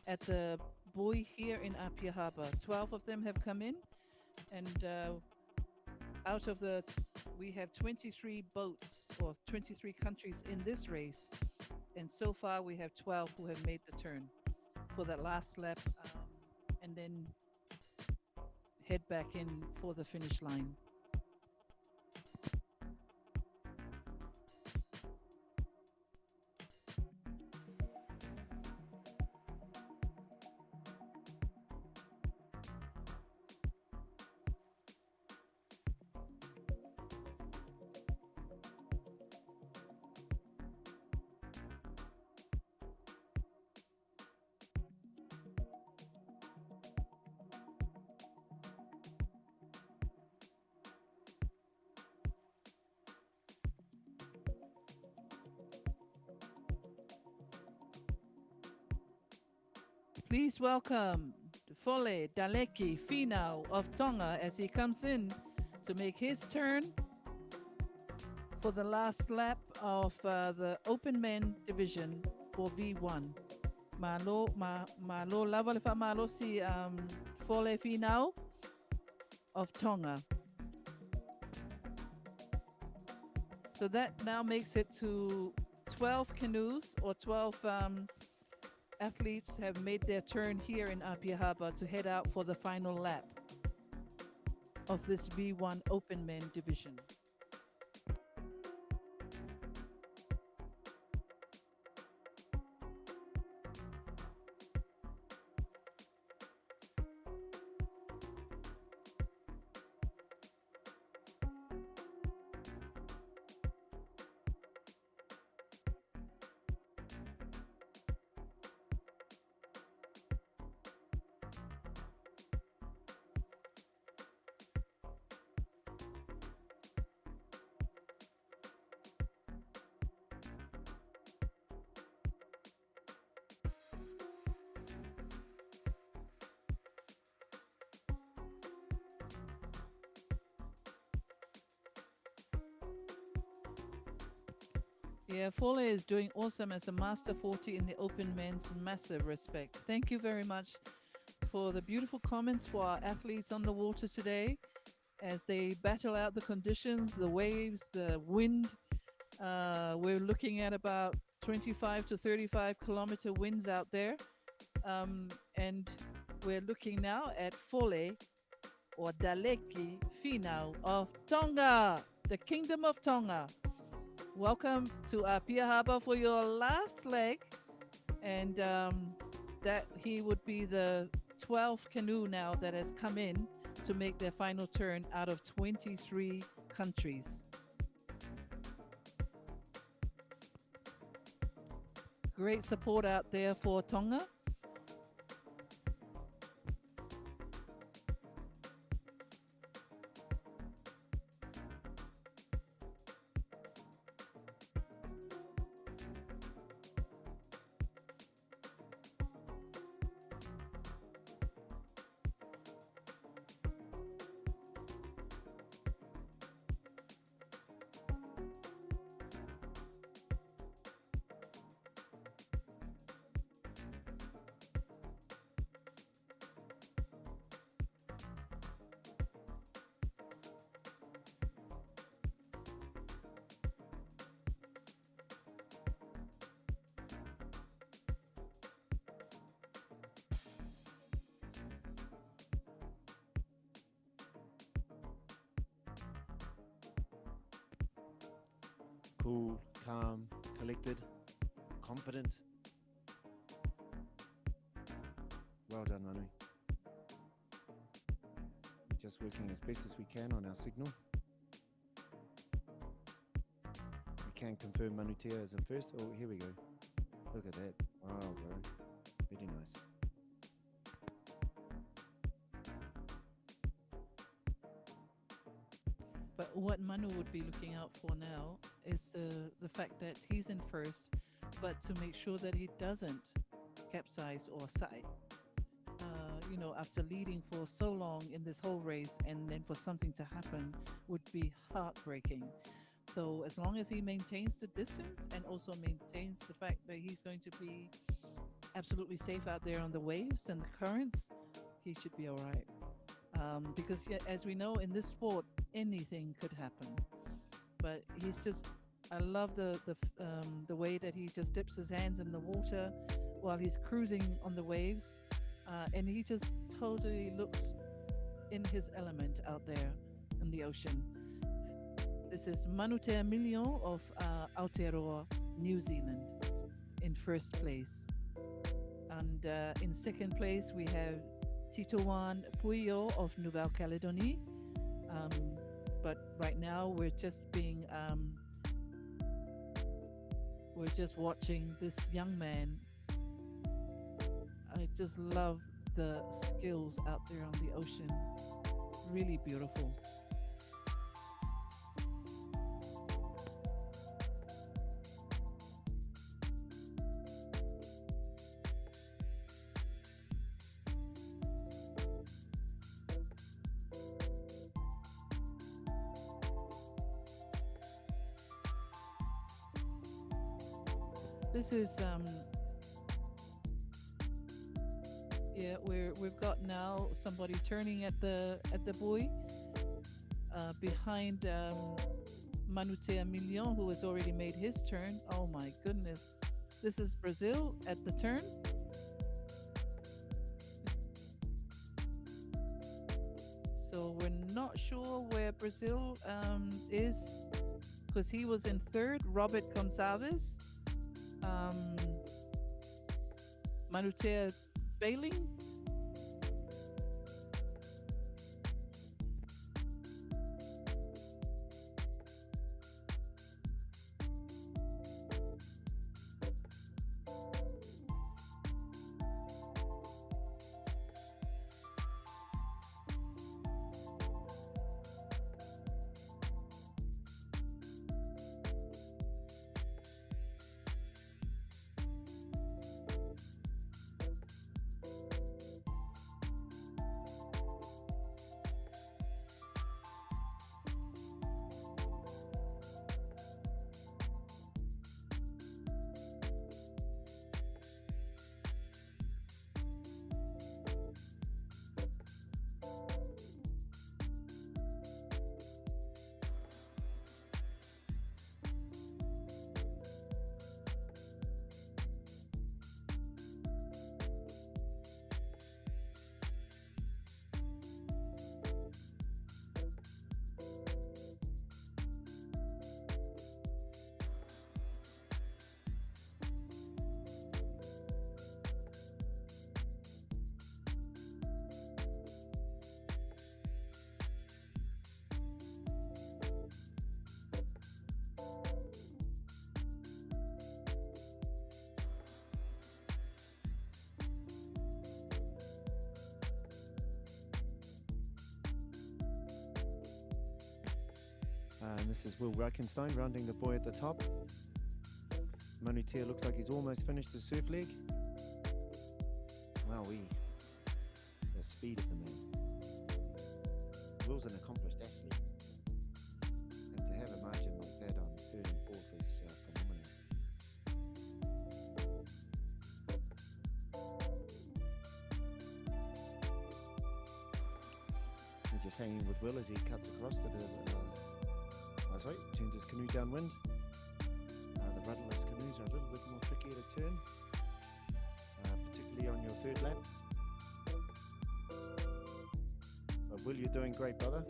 at the buoy here in Apia Harbor. 12 of them have come in, and out of we have 23 boats or 23 countries in this race, and so far we have 12 who have made the turn for that last lap, and then head back in for the finish line. Please welcome Fole Daleki Finau of Tonga as he comes in to make his turn for the last lap of the Open Men Division for V1. Malo lava le fa malo si Fole Finau of Tonga. So that now makes it to 12 canoes or 12 athletes have made their turn here in Apia Harbor to head out for the final lap of this V1 Open Men Division. Yeah, Fole is doing awesome as a Master 40 in the Open Men's. Massive respect. Thank you very much for the beautiful comments for our athletes on the water today as they battle out the conditions, the waves, the wind. We're looking at about 25 to 35 kilometer winds out there. And we're looking now at Fole or Daleki Finau of Tonga, the Kingdom of Tonga. Welcome to Apia Harbor for your last leg, and that he would be the 12th canoe now that has come in to make their final turn out of 23 countries. Great support out there for Tonga. cool, calm, collected, confident. Well done, Manu. Just working as best as we can on our signal. We can confirm Manutea as a first. Oh, here we go. Look at that. Wow, bro. Very nice. But what Manu would be looking out for now is the fact that he's in first, but to make sure that he doesn't capsize or side. After leading for so long in this whole race, and then for something to happen would be heartbreaking. So as long as he maintains the distance and also maintains the fact that he's going to be absolutely safe out there on the waves and the currents, he should be all right. Because as we know in this sport, anything could happen. But I love the way that he just dips his hands in the water while he's cruising on the waves, and he just totally looks in his element out there in the ocean. This is Manutea Million of Aotearoa, New Zealand, in first place. And in second place, we have Titoan Puyo of Nouvelle Calédonie. But right now, we're just watching this young man. I just love the skills out there on the ocean. Really beautiful. This is we've got now somebody turning at the buoy behind Manutea Million, who has already made his turn. Oh my goodness. This is Brazil at the turn. So we're not sure where Brazil is, because he was in third. Robert Gonçalves. Manutea bailing. And this is Will Reichenstein rounding the buoy at the top. Manutea looks like he's almost finished the surf leg. Wowee. The speed of the man. Will's an accomplished athlete. And to have a margin like that on third and fourth is phenomenal. We're just hanging with Will as he cuts across to the turns his canoe downwind. The rudderless canoes are a little bit more trickier to turn, particularly on your third lap. But Will, you're doing great, brother.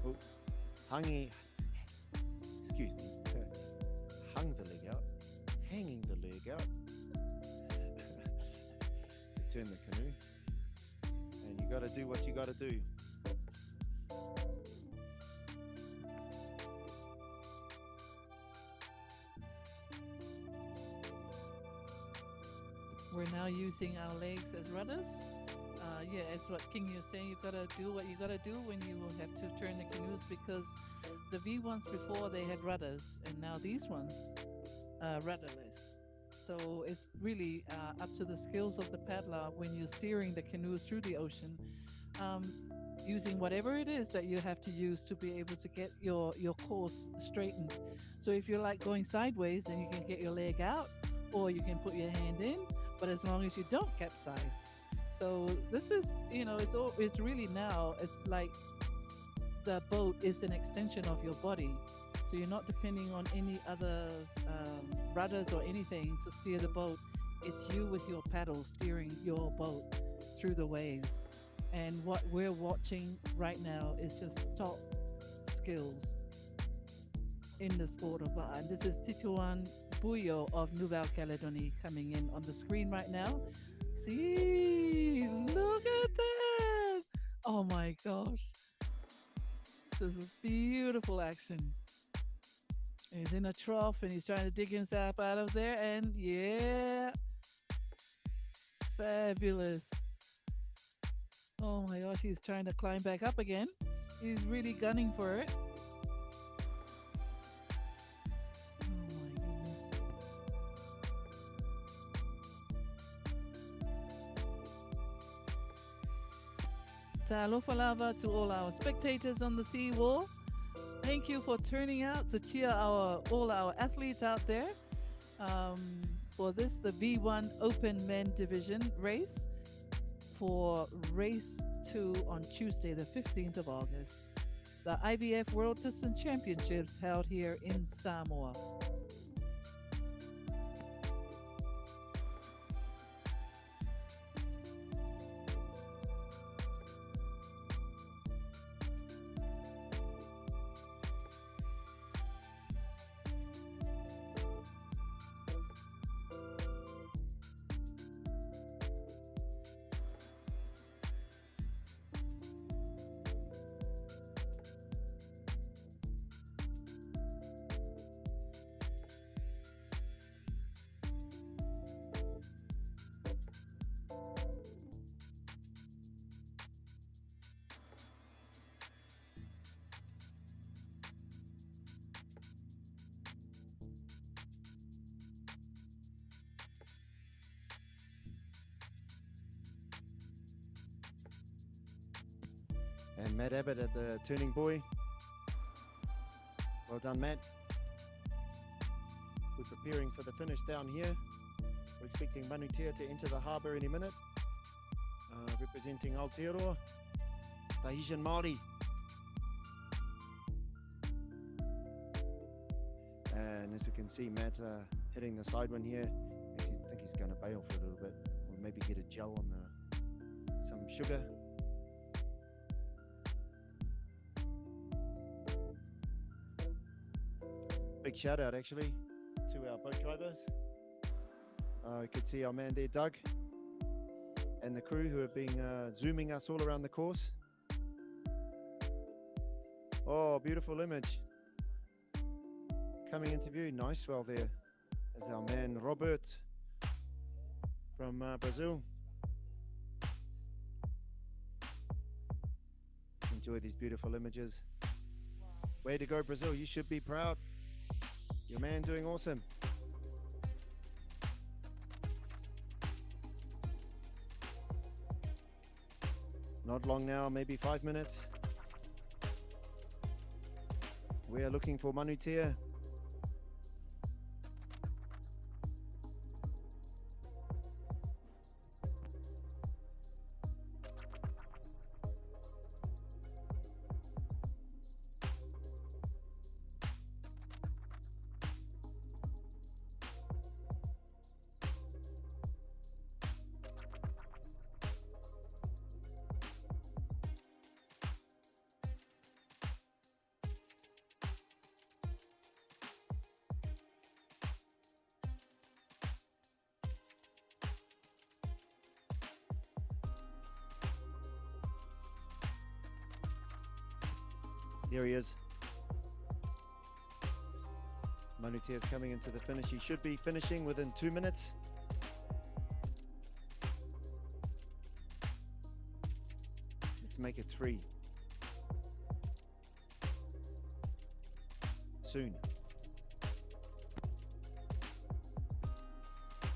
Oh, excuse me. hung the leg out, hanging the leg out to turn the canoe. And you got to do what you got to do. We're now using our legs as rudders. Yeah, as what King is saying, you gotta do what you gotta do when you have to turn the canoes, because the V ones before they had rudders, and now these ones rudderless. So it's really up to the skills of the paddler when you're steering the canoes through the ocean, um, using whatever it is that you have to use to be able to get your course straightened. So if you're like going sideways, then you can get your leg out, or you can put your hand in, but as long as you don't capsize. So this is, it's really now, it's like the boat is an extension of your body. So you're not depending on any other rudders or anything to steer the boat. It's you with your paddle steering your boat through the waves. And what we're watching right now is just top skills in the sport of bar. And this is Tituan Buyo of Nouvelle Calédonie coming in on the screen right now. See, look at that. Oh my gosh. This is beautiful action. He's in a trough and he's trying to dig himself out of there. And yeah, fabulous. Oh my gosh, he's trying to climb back up again. He's really gunning for it. Talofa lava to all our spectators on the seawall. Thank you for turning out to cheer all our athletes out there for this, the V1 Open Men Division race for race 2 on Tuesday, the 15th of August. The IVF World Distance Championships held here in Samoa. And Matt Abbott at the turning buoy. Well done, Matt. We're preparing for the finish down here. We're expecting Manutea to enter the harbour any minute. Representing Aotearoa, Tahitian Māori. And as you can see, Matt hitting the side one here. I think he's going to bail for a little bit, or maybe get a gel on some sugar. Big shout out actually to our boat drivers. You could see our man there, Doug, and the crew who have been zooming us all around the course. Oh, beautiful image. Coming into view, nice swell there. There's our man Robert from Brazil. Enjoy these beautiful images. Way to go, Brazil. You should be proud. Your man doing awesome. Not long now, maybe 5 minutes. We are looking for Manutea. There he is. Manutea's coming into the finish. He should be finishing within 2 minutes. Let's make it 3. Soon.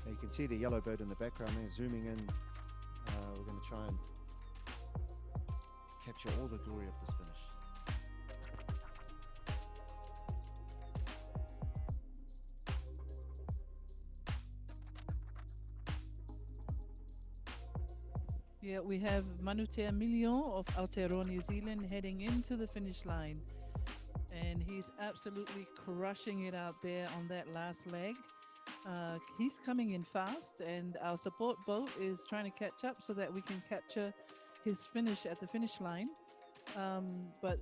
Now you can see the yellow bird in the background there, zooming in. We're going to try and capture all the glory of this finish. Yeah, we have Manutea Million of Aotearoa, New Zealand, heading into the finish line. And he's absolutely crushing it out there on that last leg. He's coming in fast, and our support boat is trying to catch up so that we can capture his finish at the finish line. But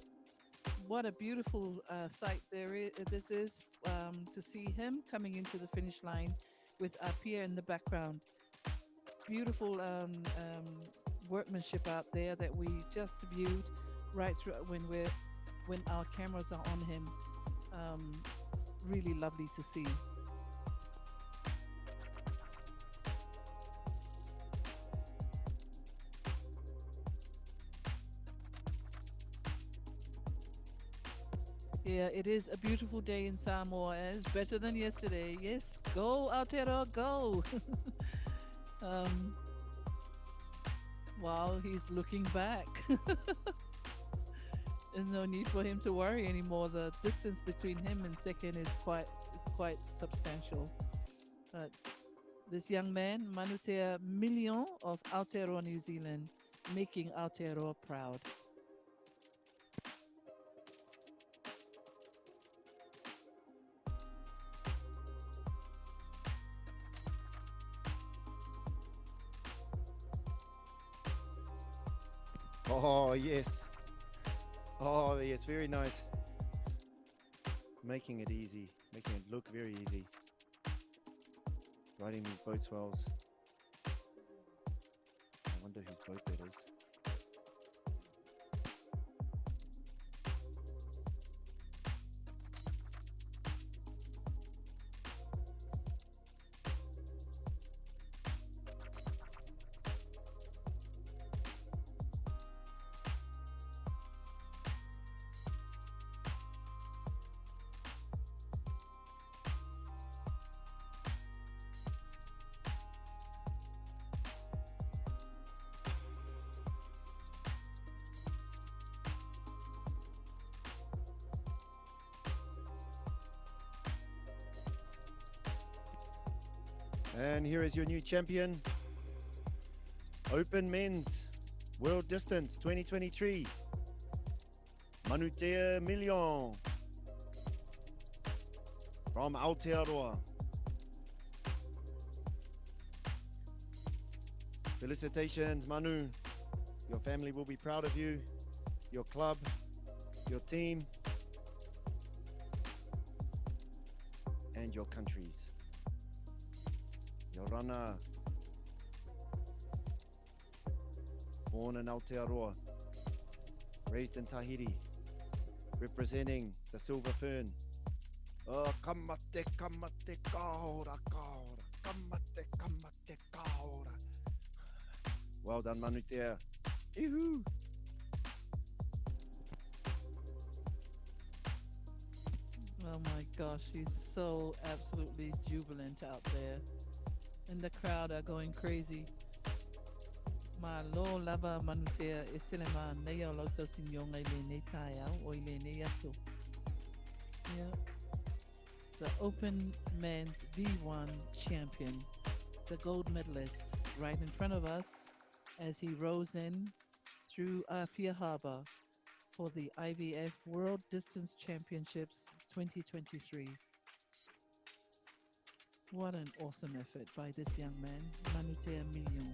what a beautiful sight this is, to see him coming into the finish line with Apia in the background. Beautiful workmanship out there that we just viewed right through when our cameras are on him. Really lovely to see. Yeah, it is a beautiful day in Samoa. It's better than yesterday. Yes, go Aotearoa, go. Wow, he's looking back. There's no need for him to worry anymore. The distance between him and second is quite substantial. But this young man, Manutea Million of Aotearoa, New Zealand, making Aotearoa proud. Oh, yes. Oh, yes, very nice. Making it easy, making it look very easy. Riding these boat swells. I wonder whose boat that is. And here is your new champion, Open Men's World Distance 2023, Manutea Million from Aotearoa. Felicitations, Manu. Your family will be proud of you, your club, your team, and your countries. Your runner, born in Aotearoa, raised in Tahiti, representing the silver fern. Oh, kamate, kamate, kaora, kaora, kamate, kamate, kaora. Well done, Manutea. Ihu! Oh my gosh, he's so absolutely jubilant out there. And the crowd are going crazy. Ma lo lava Manutea e silema nea loto sinyonga ile ne taia o ile ne yaso. Yeah. The Open Men's V1 champion, the gold medalist, right in front of us as he rows in through Apia Harbour for the IVF World Distance Championships 2023. What an awesome effort by this young man, Manutea Million.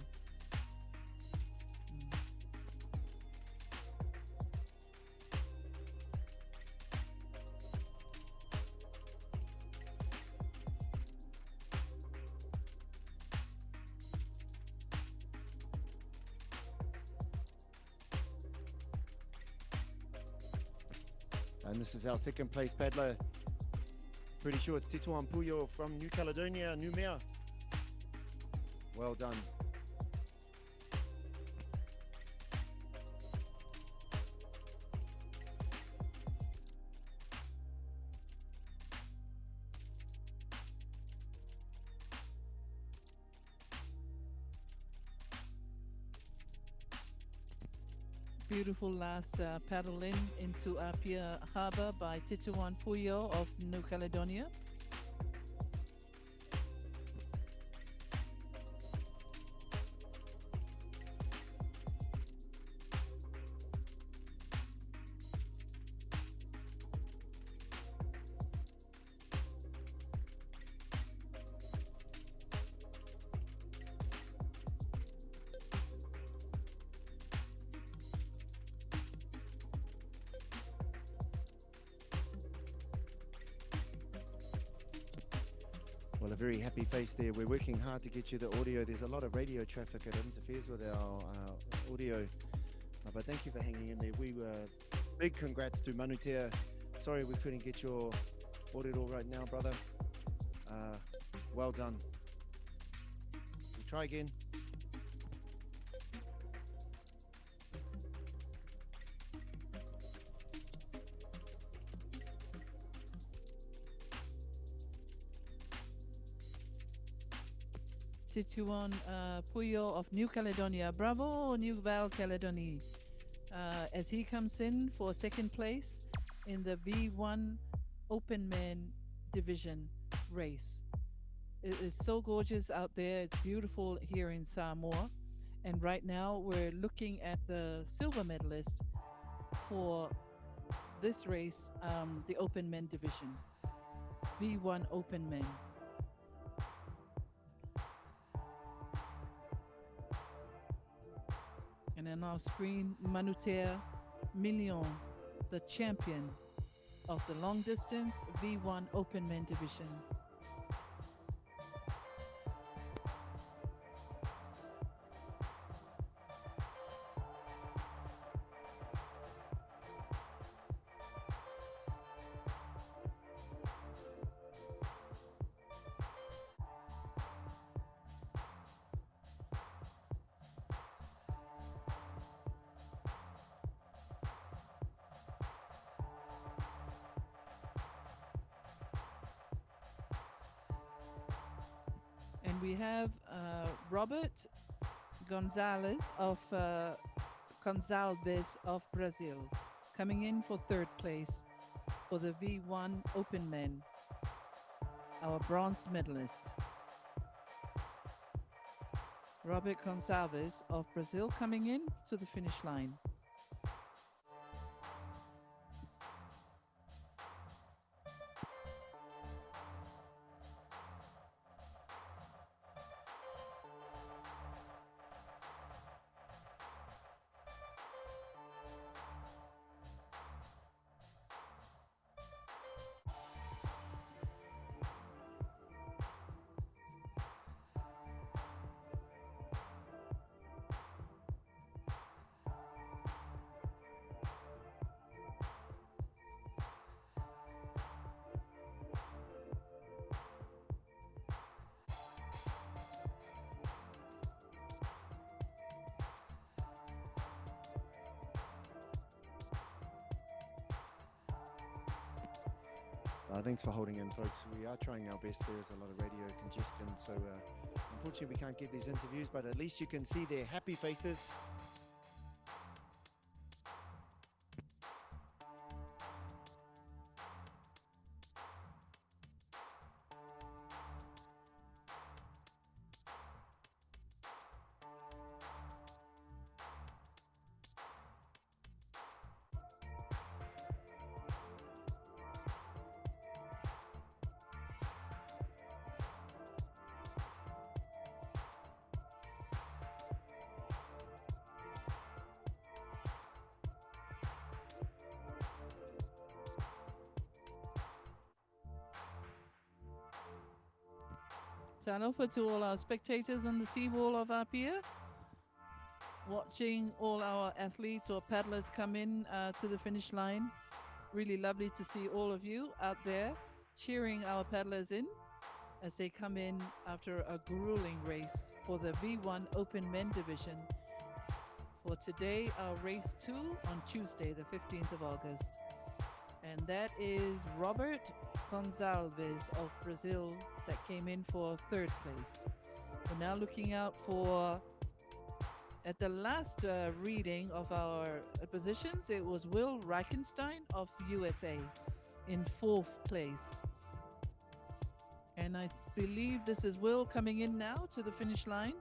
And this is our second place paddler. Pretty sure it's Tituan Puyo from New Caledonia, Numea. Well done. Beautiful last paddle in into Apia Harbour by Tituan Puyo of New Caledonia. Well, a very happy face there. We're working hard to get you the audio. There's a lot of radio traffic. It interferes with our audio. But thank you for hanging in there. Big congrats to Manutea. Sorry we couldn't get your audio right now, brother. Well done. We'll try again. Tituan Puyo of New Caledonia. Bravo, New Val Caledonie. As he comes in for second place in the V1 Open Men Division race. It is so gorgeous out there. It's beautiful here in Samoa. And right now we're looking at the silver medalist for this race, the Open Men Division. V1 Open Men. And on our screen, Manutea Million, the champion of the long distance V1 Open Men Division. And we have Robert Gonzalez of Brazil coming in for third place for the V1 Open Men, our bronze medalist. Robert Gonzalez of Brazil coming in to the finish line. Thanks for holding in, folks. We are trying our best. There's a lot of radio congestion, so unfortunately we can't get these interviews, but at least you can see their happy faces. Talofa to all our spectators on the seawall of our pier, watching all our athletes or paddlers come in to the finish line. Really lovely to see all of you out there cheering our paddlers in as they come in after a grueling race for the V1 Open Men Division. For today, our race 2 on Tuesday, the 15th of August. And that is Robert Gonçalves of Brazil that came in for third place. We're now looking out for, at the last reading of our positions, it was Will Reichenstein of USA in fourth place. And I believe this is Will coming in now to the finish line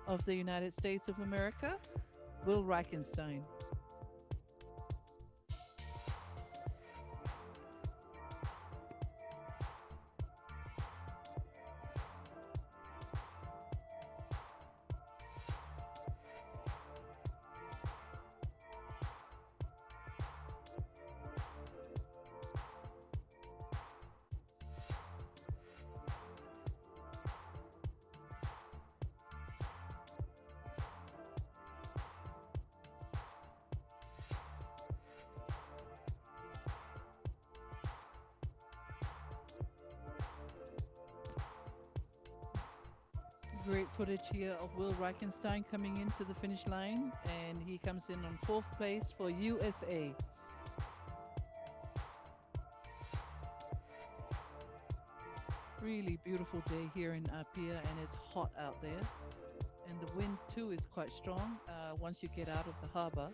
of the United States of America. Will Reichenstein. Great footage here of Will Reichenstein coming into the finish line, and he comes in on fourth place for USA. Really beautiful day here in Apia, and it's hot out there. And the wind too is quite strong once you get out of the harbor.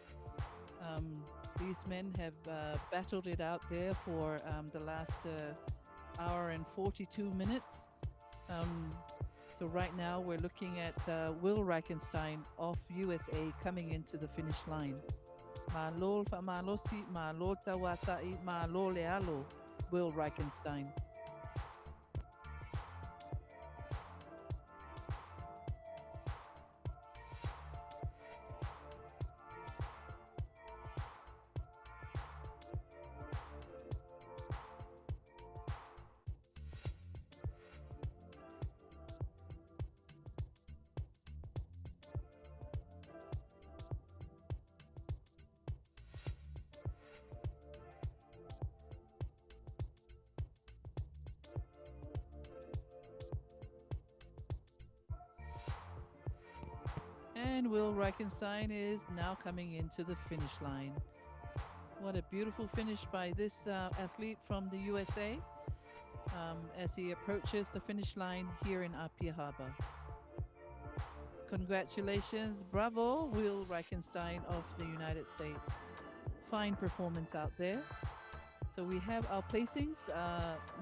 These men have battled it out there for the last hour and 42 minutes. So right now we're looking at Will Reichenstein of USA coming into the finish line. Malol famalosi malol tawatai malolealo Will Reichenstein. And Will Reichenstein is now coming into the finish line. What a beautiful finish by this athlete from the USA as he approaches the finish line here in Apia Harbor. Congratulations, bravo, Will Reichenstein of the United States. Fine performance out there. So we have our placings.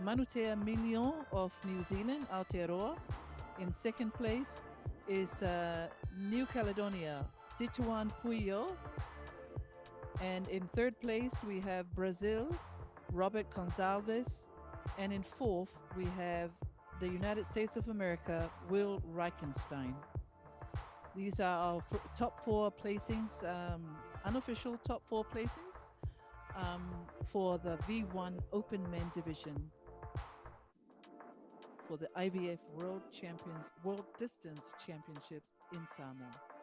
Manutea Million of New Zealand, Aotearoa. In second place is New Caledonia, Tituan Puyo. And in third place, we have Brazil, Robert Gonçalves. And in fourth, we have the United States of America, Will Reichenstein. These are our top four placings, unofficial top four placings for the V1 Open Men Division for the IVF World Distance Championships in Samoa.